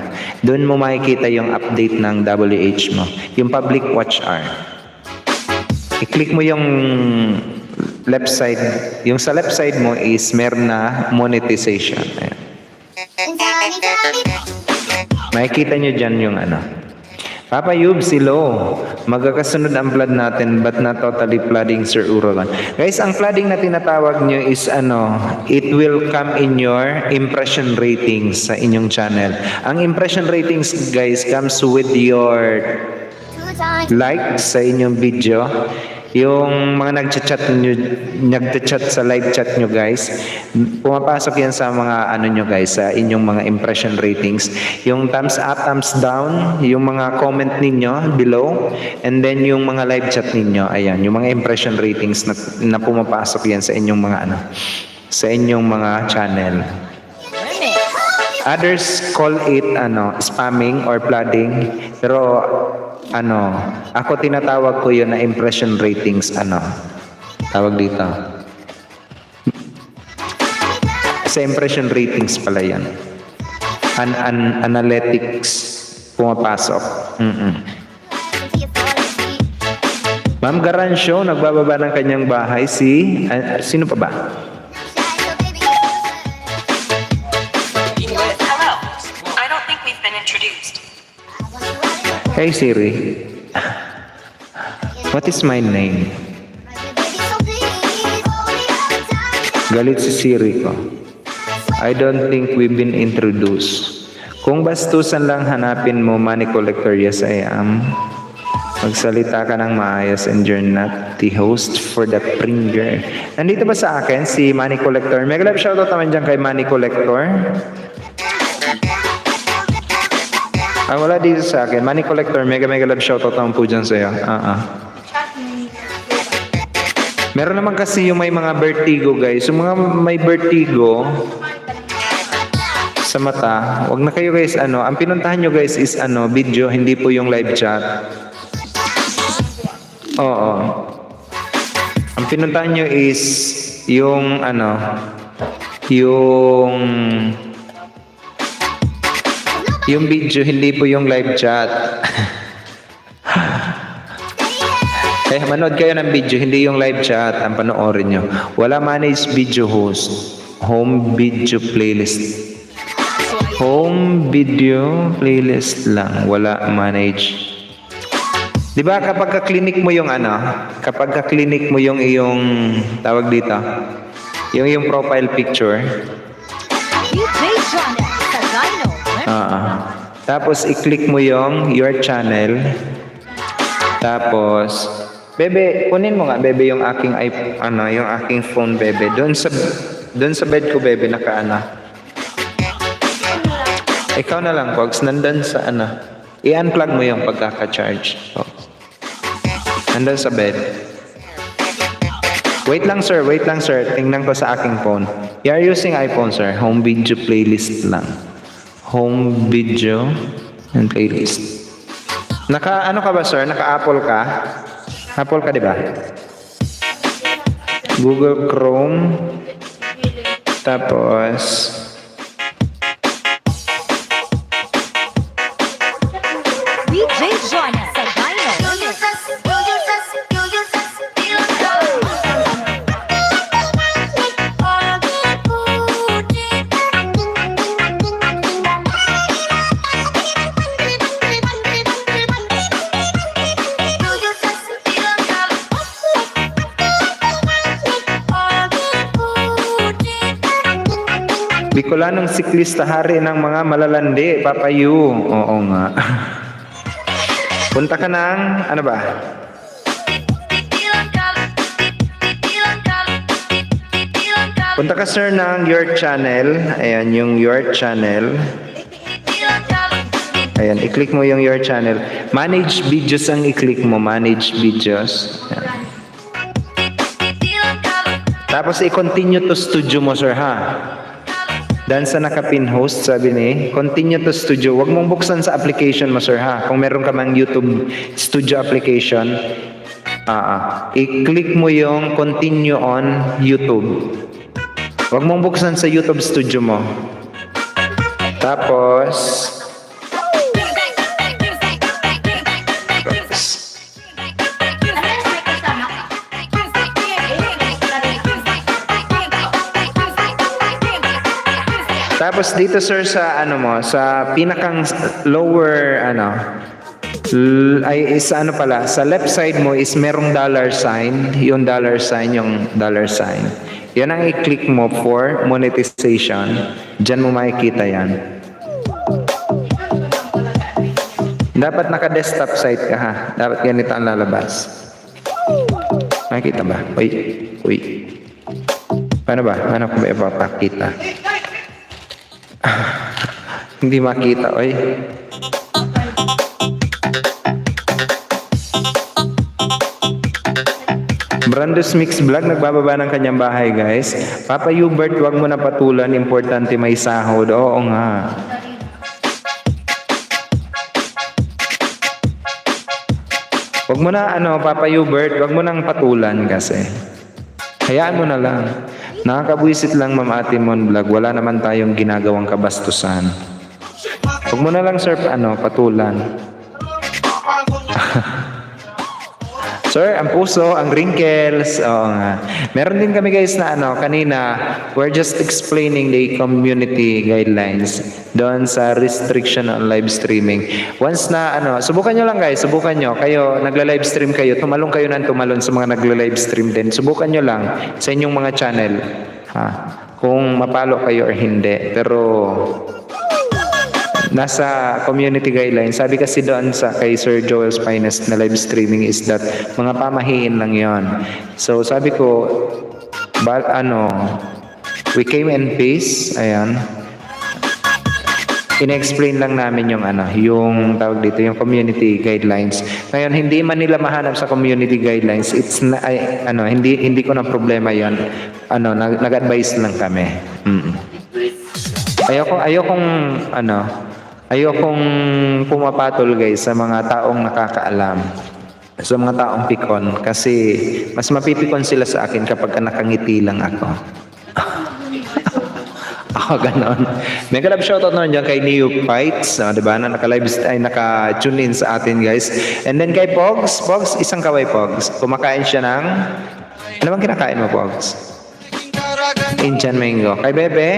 Doon mo makikita yung update ng WH mo, yung public watch hour. I-click mo yung left side. Yung sa left side mo is meron na monetization. Ayan. Makikita nyo dyan yung ano. Papa Yub, silo. Magkakasunod ang flood natin but not totally flooding, Sir Uragon. Guys, ang flooding na tinatawag nyo is ano, it will come in your impression ratings sa inyong channel. Ang impression ratings, guys, comes with your like sa inyong video. Yung mga nagchat sa live chat nyo, guys, pumapasok yan sa mga ano nyo, guys, sa inyong mga impression ratings. Yung thumbs up, thumbs down, yung mga comment ninyo below, and then yung mga live chat ninyo, ayan, yung mga impression ratings na pumapasok yan sa inyong mga ano, sa inyong mga channel. Others call it ano, spamming or flooding, pero ano, ako tinatawag ko yun na impression ratings, ano, tawag dito. Sa impression ratings pala yan. Analytics pumapasok. Ma'am Garancio, nagbababa ng kanyang bahay si, sino pa ba? Hello. I don't think we've been introduced. Hey Siri, what is my name? Galit si Siri ko. I don't think we've been introduced. Kung bastusan lang hanapin mo money collector, yes I am. Magsalita ka ng maayos and you're not the host for the Pringer. Nandito ba sa akin si money collector? Mega love shoutout naman dyan kay money collector. Wala dito sa akin. Money collector, mega love shoutout naman po dyan sa'yo. Meron naman kasi yung may mga vertigo, guys. Yung mga may vertigo sa mata, wag na kayo, guys, ano. Ang pinuntahan nyo, guys, is ano, video, hindi po yung live chat. Oo. Ang pinuntahan nyo is yung ano, yung video, hindi po yung live chat. Manood kayo ng video, hindi yung live chat ang panoorin nyo. Wala manage video host. Home video playlist. Home video playlist lang. Wala manage. Diba kapag ka-clinic mo yung ano, kapag ka-clinic mo yung iyong, tawag dito, yung profile picture. DJ Jonel sa Gyno Remix. Tapos i-click mo yung your channel. Tapos bebe, kunin mo nga bebe yung aking yung aking phone, bebe. Doon sa bed ko, bebe, naka-ano. Ikaw na lang, Pogs, nandun sa ano. I-unplug mo yung pagkaka-charge. Nandun sa bed. Wait lang sir. Tingnan ko sa aking phone. You are using iPhone, sir. Home video playlist lang. Home video and playlist. Ano ka ba, sir? Naka-Apple ka? Apple ka, di ba? Google Chrome. Tapos DJ Jonel sa Gyno Remix. Bicolanong siklista, hari ng mga malalandi, papayu. Oo nga. Punta ka ng, ano ba? Punta ka, sir, ng your channel. Ayan, yung your channel. Ayan, i-click mo yung your channel. Manage videos ang i-click mo. Manage videos. Ayan. Tapos i-continue to studio mo, sir, ha? Dan sa nakapin host, sabi ni, continue to studio. Huwag mong buksan sa application mo, sir, ha? Kung meron ka mang YouTube studio application, i-click mo yung continue on YouTube. Huwag mong buksan sa YouTube studio mo. Tapos, tapos dito sir sa ano mo, sa pinakang lower ano, ay is ano pala, sa left side mo is merong dollar sign, yung dollar sign. Yan ang i-click mo for monetization. Diyan mo makikita yan. Dapat naka-desktop site ka ha. Dapat ganito ang lalabas. Makikita ba? Uy. Paano ba? Paano ko ba ipapakita? Hindi makita, oy. Brando's Mix Vlog, nagbababa ng kanyang bahay, guys. Papa Hubert, wag mo na patulan. Importante may sahod. Oo nga. Wag mo na, Papa Hubert, wag mo nang patulan kasi. Hayaan mo na lang. Nakakabwisit lang, Ma'am Ate Mon Vlog. Wala naman tayong ginagawang kabastusan. Huwag mo na lang, sir, patulan. Sir, ang puso, ang wrinkles. Oo nga. Meron din kami guys na kanina, we're just explaining the community guidelines doon sa restriction on live streaming. Once na subukan nyo lang guys, subukan nyo. Kayo, nagla-live stream kayo, tumalong kayo ng tumalon sa mga nagla-live stream din. Subukan nyo lang sa inyong mga channel. Kung mapalo kayo or hindi. Pero nasa community guidelines, sabi kasi doon sa kay Sir Joel's Finest na live streaming is that mga pamahiin lang yon. So sabi ko, we came in peace, ayan. Ina-explain lang namin yung yung tawag dito, yung community guidelines. Ngayon, hindi man nila mahanap sa community guidelines, it's hindi ko na problema yon. Nag-advise lang kami. Ayokong pumapatol guys sa mga taong nakakaalam, sa mga taong pikon, kasi mas mapipikon sila sa akin kapag nakangiti lang ako. Ganon. Mega love shoutout naman dyan kay Neophytes, diba, na naka-tune in sa atin guys. And then kay Pogs, isang kaway Pogs. Kumakain siya ng, ano bang kinakain mo Pogs? Indian mango. Kay Bebe,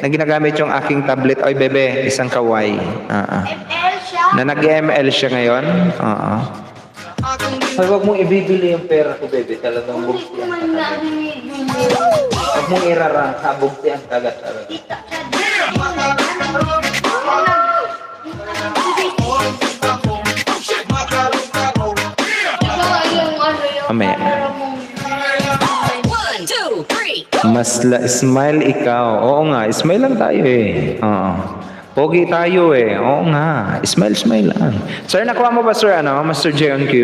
na ginagamit yung aking tablet. Oy Bebe, isang kaway. ML siya. Na nag-ML siya ngayon. Hoy, wag mong ibibili yung pera ko, Bebe. Talagang bukti ang kagat. Wag mong irarang, bukti ang kagat. Mamaya. Smile ikaw. Oo nga, smile lang tayo eh. Pogi tayo eh. Oo nga, smile lang. Sir, nakuha mo ba sir, Master J on Q?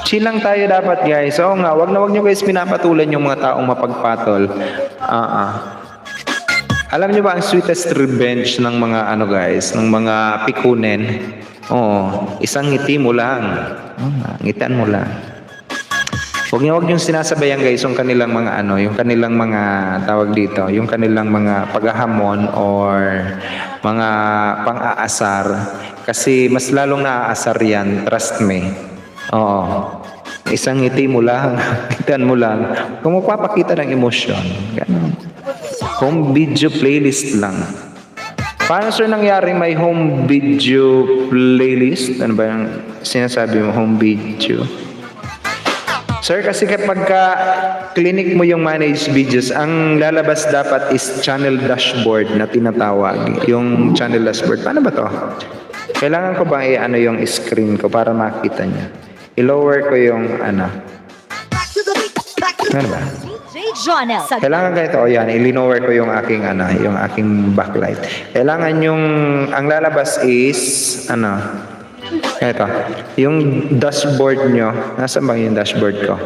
Chill lang tayo dapat guys. Oo nga, wag nyo guys pinapatulan yung mga taong mapagpatol. Alam nyo ba ang sweetest revenge ng mga guys, ng mga pikunen? Isang ngiti mo lang. Ngitan mo lang. Huwag niyong sinasabayan guys yung kanilang mga yung kanilang mga tawag dito, yung kanilang mga paghahamon or mga pang-aasar. Kasi mas lalong naaasar yan, trust me. Isang ngiti mo lang, ngitan mo lang. Kung magpapakita ng emosyon, ganun. Home video playlist lang. Paano sir nangyari may home video playlist? Ano ba yung sinasabi mo, home video? Sir, kasi kapag clinic mo yung manage videos, ang lalabas dapat is channel dashboard na tinatawag. Yung channel dashboard. Paano ba to? Kailangan ko ba yung screen ko para makita niya? I-lower ko yung Ano ba? Kailangan ganito. Yan. I-lower ko yung aking yung aking backlight. Kailangan ang lalabas is ito, yung dashboard nyo. Nasaan ba yung dashboard ko?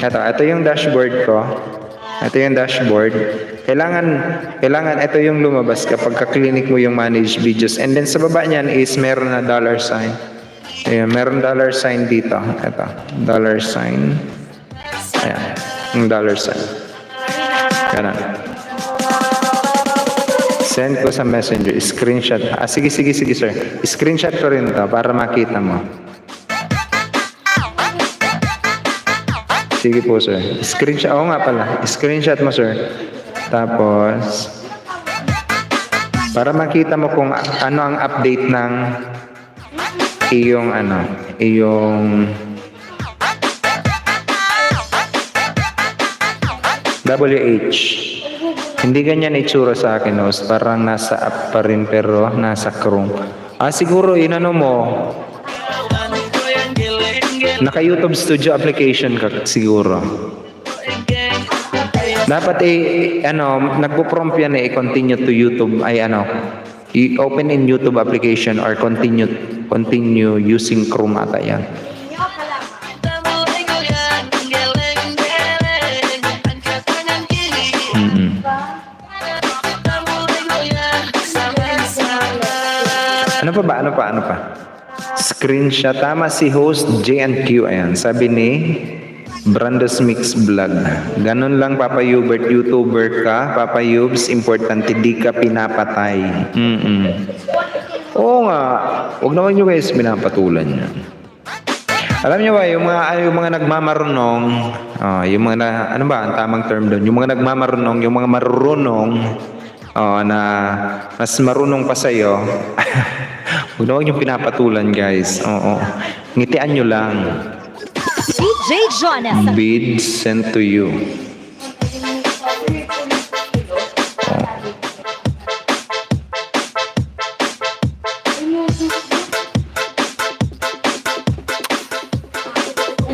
Ito yung dashboard ko. Ito yung dashboard. Kailangan ito yung lumabas kapag ka-clinic mo yung manage videos. And then sa baba niyan is meron na dollar sign. Ayan, meron dollar sign dito. Ito, dollar sign. Ayan, yung dollar sign. Ganun. Send ko sa messenger. Screenshot. Sige, sir. Screenshot ko rin to para makita mo. Sige po, sir. Screenshot. Oo nga pala. Screenshot mo, sir. Tapos, para makita mo kung ano ang update ng iyong WH. Hindi ganyan itsura sa akin, host. Parang nasa app pa rin pero nasa Chrome. Siguro inano mo, naka YouTube Studio application ka siguro. Dapat nagpo-prompt yan i-continue to YouTube i-open in YouTube application or continue using Chrome ata yan. Ano pa? Screenshot. Tama si host J&Q. Ayan. Sabi ni Brando's Mix Vlog. Ganun lang, Papa Hubert. YouTuber ka. Papa Hubs, importante di ka pinapatay. Oo nga. Huwag naman nyo guys pinapatulan yan. Alam nyo ba, yung mga nagmamarunong, yung mga, ano ba ang tamang term doon? Yung mga nagmamarunong, yung mga marunong, na mas marunong pa sa'yo, huwag naman yung pinapatulan guys. Oo. Ngitian nyo lang. DJ Jonel. Bid sent to you.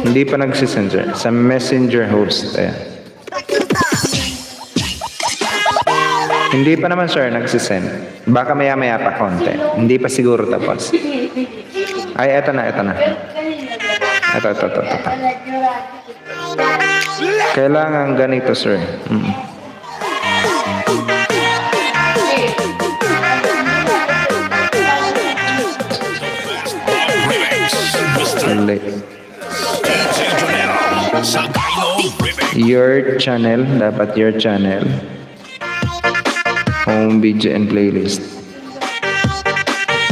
Hindi pa nagsisend, sir. Sa messenger host. Ayan. Hindi pa naman, sir, nagsisend. Baka maya-maya pa konti. Hindi pa siguro tapos. Ay, eto na. Ito. Kailangan ganito, sir. Your channel, dapat your channel. Home video and playlist.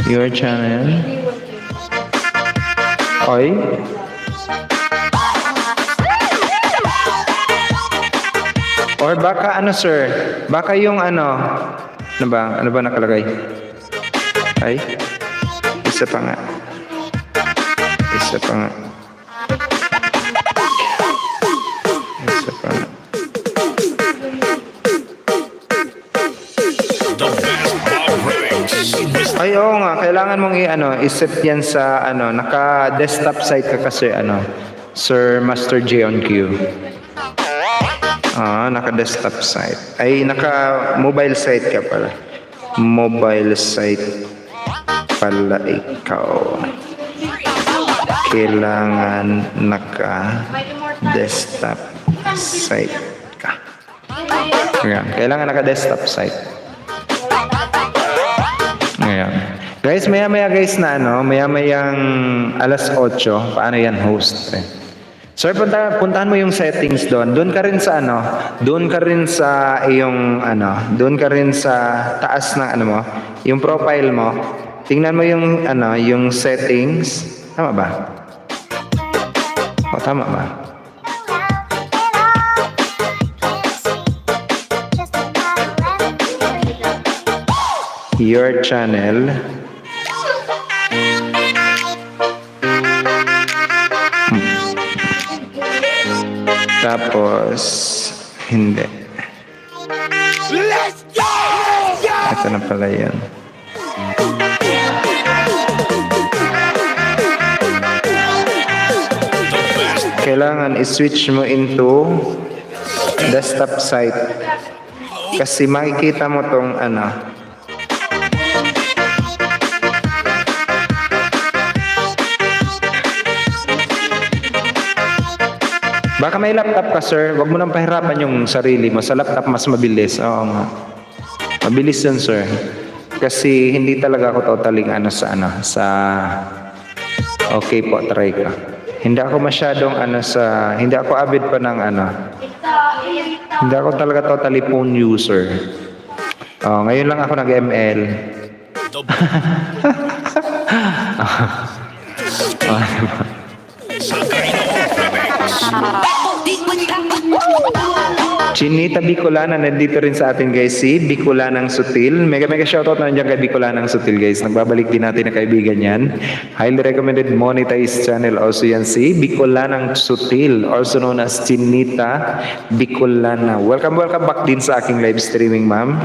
Your channel. Oy. Or baka sir? Baka yung ano ba nakalagay? Ay. Isa pa nga. Ay, oo nga, kailangan mong i-set yan sa naka-desktop site ka kasi Sir Master J on Q. Naka-desktop site. Ay, naka-mobile site ka pala. Mobile site pala ikaw. Kailangan naka-desktop site ka. Ayan, kailangan naka-desktop site. Ayan. Guys, maya-maya guys na maya-mayang alas 8, paano yan host? Sir, puntahan mo yung settings doon. Doon ka rin sa doon ka rin sa taas ng mo, yung profile mo. Tingnan mo yung yung settings. Tama ba? Tama ba? Your channel. Tapos hindi. Ito na pala yan. Kailangan i-switch mo into desktop site. Kasi makikita mo tong baka may laptop ka, sir. Huwag mo nang pahirapan yung sarili mo. Sa laptop, mas mabilis. Oo nga. Mabilis yun, sir. Kasi hindi talaga ako totaling okay po, try ka. Hindi ako masyadong hindi ako avid pa ng hindi ako talaga totally phone user. Oh, ngayon lang ako nag-ML. Chinita Bicolana, nandito rin sa atin guys si Bicolanang Sutil. Mega shoutout na nandiyan kay Bicolanang Sutil guys. Nagbabalik din natin na kaibigan yan. Highly recommended monetized channel also yan si Bicolanang Sutil, also known as Chinita Bicolana. Welcome back din sa aking live streaming, ma'am.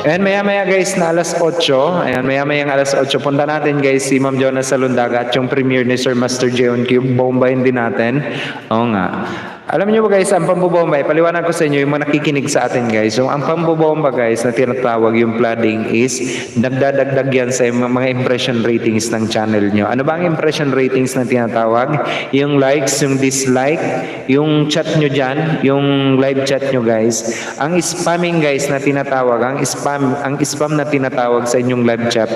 And maya guys na alas 8, ayan maya alas 8, punta natin guys si Ma'am Jonas Salundaga at yung premiere ni Sir Master J.On. Cube, bombayin din natin. Oo nga. Alam niyo ba guys, ang pambobomba, paliwanag ko sa inyo yung mga nakikinig sa atin guys. So ang pambobomba guys na tinatawag yung flooding is nagdadagdag yan sa mga impression ratings ng channel nyo. Ano ba ang impression ratings na tinatawag? Yung likes, yung dislike, yung chat nyo dyan, yung live chat nyo guys. Ang spamming guys na tinatawag, ang spam na tinatawag sa inyong live chat,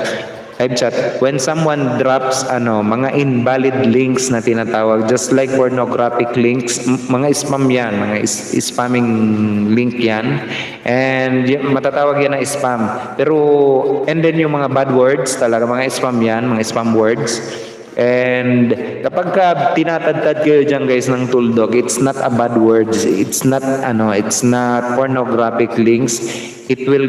when someone drops mga invalid links na tinatawag, just like pornographic links, mga spam yan, mga spamming link yan, and matatawag yan na spam. Pero and then yung mga bad words talaga, mga spam yan, mga spam words. And kapag tinatadtad kayo dyan guys ng tuldok, it's not a bad words, it's not pornographic links. It will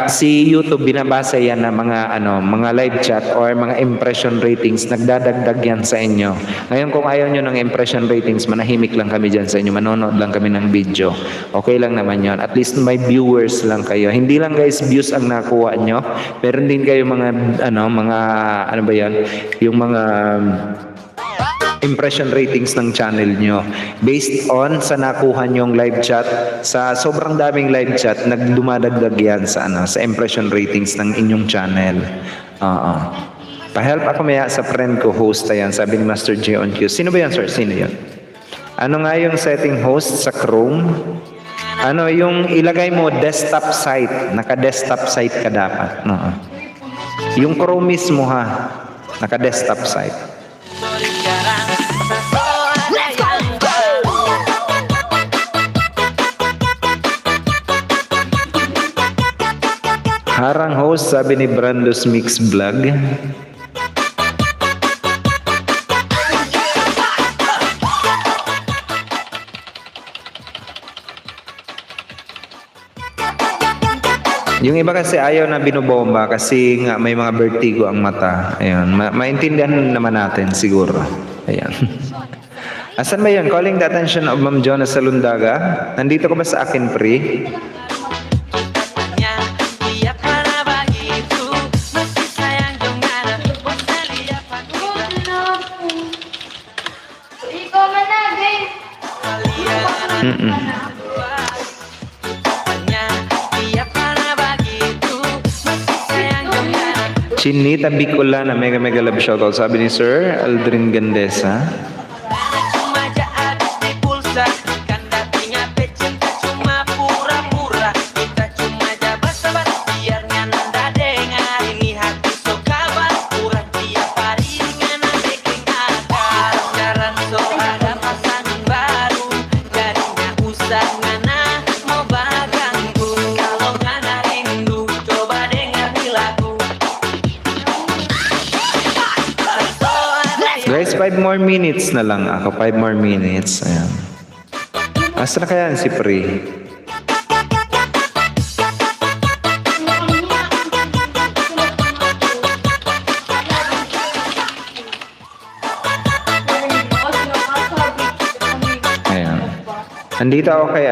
si YouTube binabasa yan na mga live chat or mga impression ratings, nagdadagdag yan sa inyo. Ngayon kung ayaw nyo ng impression ratings, manahimik lang kami dyan sa inyo, manonood lang kami ng video. Okay lang naman yon. At least may viewers lang kayo. Hindi lang guys views ang nakuha nyo, meron din kayo yung mga impression ratings ng channel nyo based on sa nakuha nyong live chat. Sa sobrang daming live chat, nagdumadagdag yan sa impression ratings ng inyong channel. Pa-help ako maya sa friend ko, host yan, sabi ni Master J.On. Q. Sino ba yan, sir? Sino yan? Ano nga yung setting host sa Chrome? Yung ilagay mo desktop site, naka-desktop site ka dapat. Yung Chrome mismo ha, naka-desktop site. Harang host, sabi ni Brando's Mix Vlog. Yung iba kasi ayaw na binobomba kasi nga may mga vertigo ang mata. Ayun, maintindihan naman natin siguro. Ayan. Asan ba yun? Calling the attention of Ma'am Jonas Salundaga. Nandito ko ba sa akin, pre? Ikaw man na, guys. Chinita Bicolana, mega love shoutout. Sabi ni Sir Aldrin Gandesa. Guys, 5 more minutes na lang ako. 5 more minutes. Ayan. Asa na kaya si Pri? Ayan. Nandito ako kay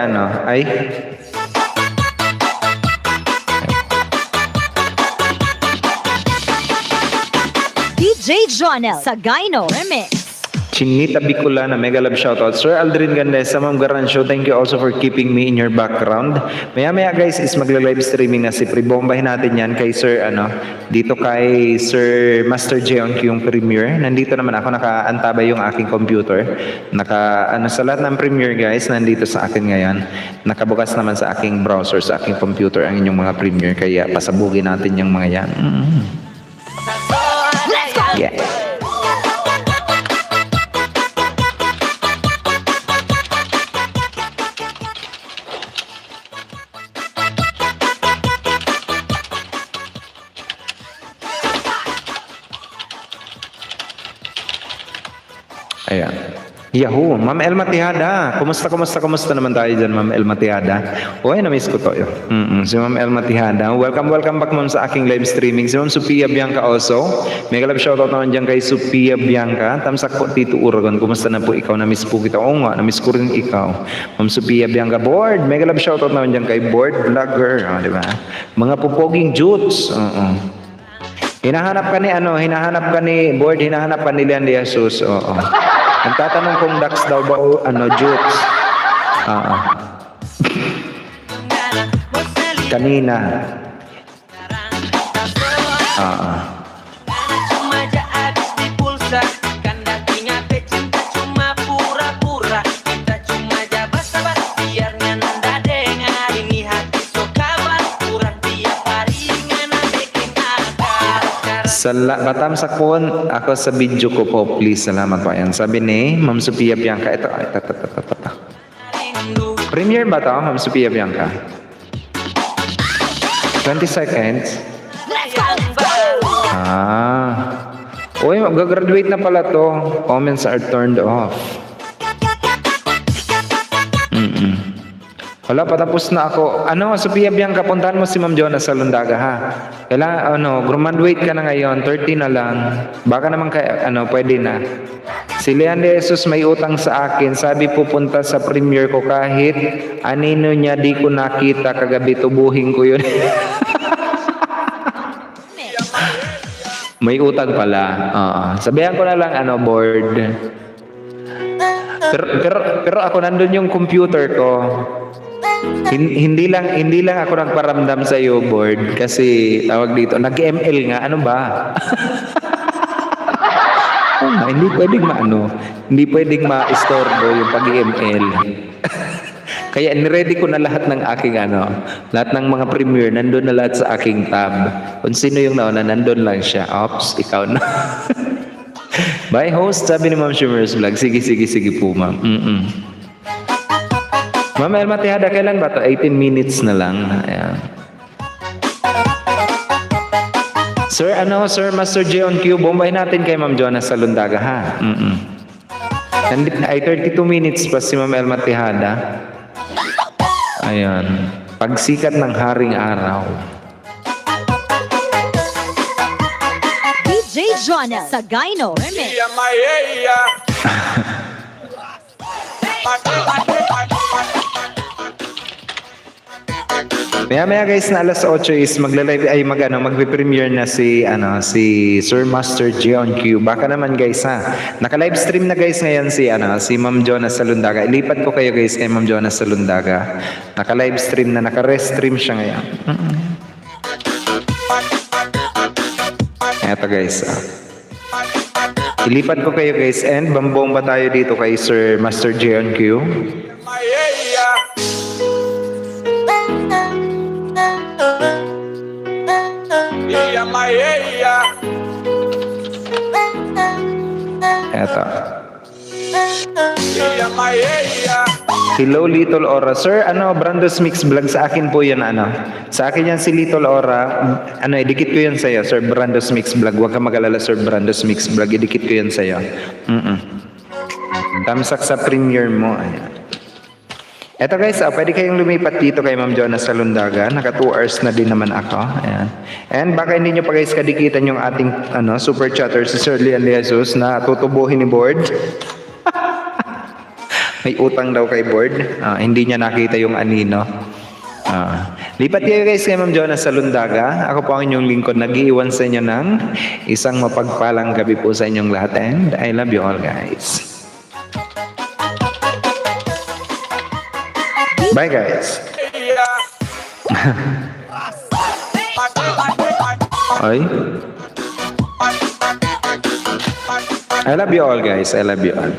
DJ Jonel sa Gyno Remix. Chinita Bicolana, mega love shoutout. Sir Aldrin Gandesa, Ma'am Garancio, thank you also for keeping me in your background. Maya guys is magla-live streaming na si Pre-bombahin natin yan kay Sir, dito kay Sir Master J on yung Premiere. Nandito naman ako, nakaantabay yung aking computer. Sa lahat ng Premiere guys, nandito sa akin ngayon. Nakabukas naman sa aking browser, sa aking computer ang inyong mga Premiere. Kaya pasabugin natin yung mga yan. Yeah. Ayan. Yahoo! Ma'am Elma Tihada. Kumusta naman tayo dyan, Ma'am Elma Tihada? Uy, na-miss ko to. Si Ma'am Elma Tihada. Welcome back, Ma'am, sa aking live streaming. Si Ma'am Sophia Bianca also. Mega love shoutout naman dyan kay Sophia Bianca. Tamsak po, Tito Uragon. Kumusta na po ikaw? Na-miss po kita. Oo nga, na-miss ko rin ikaw. Ma'am Sophia Bianca. Board! Mega love shoutout naman dyan kay Board Vlogger. Di ba? Mga pupoging jutes. Hinahanap ka ni Board, hinahanap ka ni Leon de Jesus. Oo. Nagtatanong kung Dax daw ba o jutes. Kanina. Batam Sakon, ako sa video ko po, please. Salamat po. Ayan. Sabi ni Ma'am Sophia Bianca. Ito. Premiere ba ito, Ma'am Sophia Bianca? 20 seconds. Uy, mag-graduate na pala to. Comments are turned off. Wala, patapos na ako. Sophia Bianca, puntahan mo si Ma'am Jonas sa Lundaga, ha? Kailangan, graduate ka na ngayon, 30 na lang. Baka naman pwede na. Si Leon de Jesus may utang sa akin. Sabi pupunta sa premiere ko kahit anino niya di ko nakita kagabi, tubuhin ko yun. May utang pala. Sabihan ko na lang, board. Pero ako nandun yung computer ko. Hindi lang ako nagparamdam sa iyo, Board, kasi tawag dito, nag-ML nga, ano ba? Hindi pwedeng ma-istorbo yung pag-ML. Kaya niready ko na lahat ng aking lahat ng mga premiere, nandun na lahat sa aking tab. Kung sino yung nauna, nandun lang siya. Ops, ikaw na. Bye, host, sabi ni Ma'am Shimmer's Vlog. Sige po, Ma'am. Ma'am Elma Tihada, kailan ba ito? 18 minutes na lang. Ayan. Sir, Master J on Q, bombahin natin kay Ma'am Jonas sa Lundaga, ha? Ay, 32 minutes pa si Ma'am Elma Tihada. Ayan. Pagsikat ng haring araw. DJ Jonel sa Gyno Remix. Maya guys, na alas 8 is magpe-premiere na si Sir Master J on Q. Baka naman guys, ha. Naka-live stream na guys ngayon si Ma'am Jonas sa Lundaga. Ilipat ko kayo guys kay Ma'am Jonas sa Lundaga. Naka-live stream na, naka-rest stream siya ngayon. Eto guys. Ilipat ko kayo guys and bambomba tayo dito kay Sir Master J on Q. Eto. Hello Little Aura. Sir, Brando's Mix Vlog, sa akin po yan, Sa akin yan si Little Aura. Idikit ko yan sa'yo, Sir Brando's Mix Vlog. Huwag ka mag-alala, Sir Brando's Mix Vlog. Idikit ko yan sa'yo. Tamsak sa premiere mo. Ayan. Eto guys, pwede kayong lumipat dito kay Ma'am Jonas sa Lundaga. Naka 2 hours na din naman ako. Ayan. And baka hindi nyo pa guys kadikitan yung ating super chatter si Sir Leon Jesus na tutubuhin ni Board. May utang daw kay Board. Hindi niya nakita yung anino. Lipat kayo guys kay Ma'am Jonas sa Lundaga. Ako po ang inyong lingkod. Nag-iiwan sa inyo ng isang mapagpalang gabi po sa inyong lahat. And I love you all guys. Bye guys. Ay. I love you all guys. I love you all.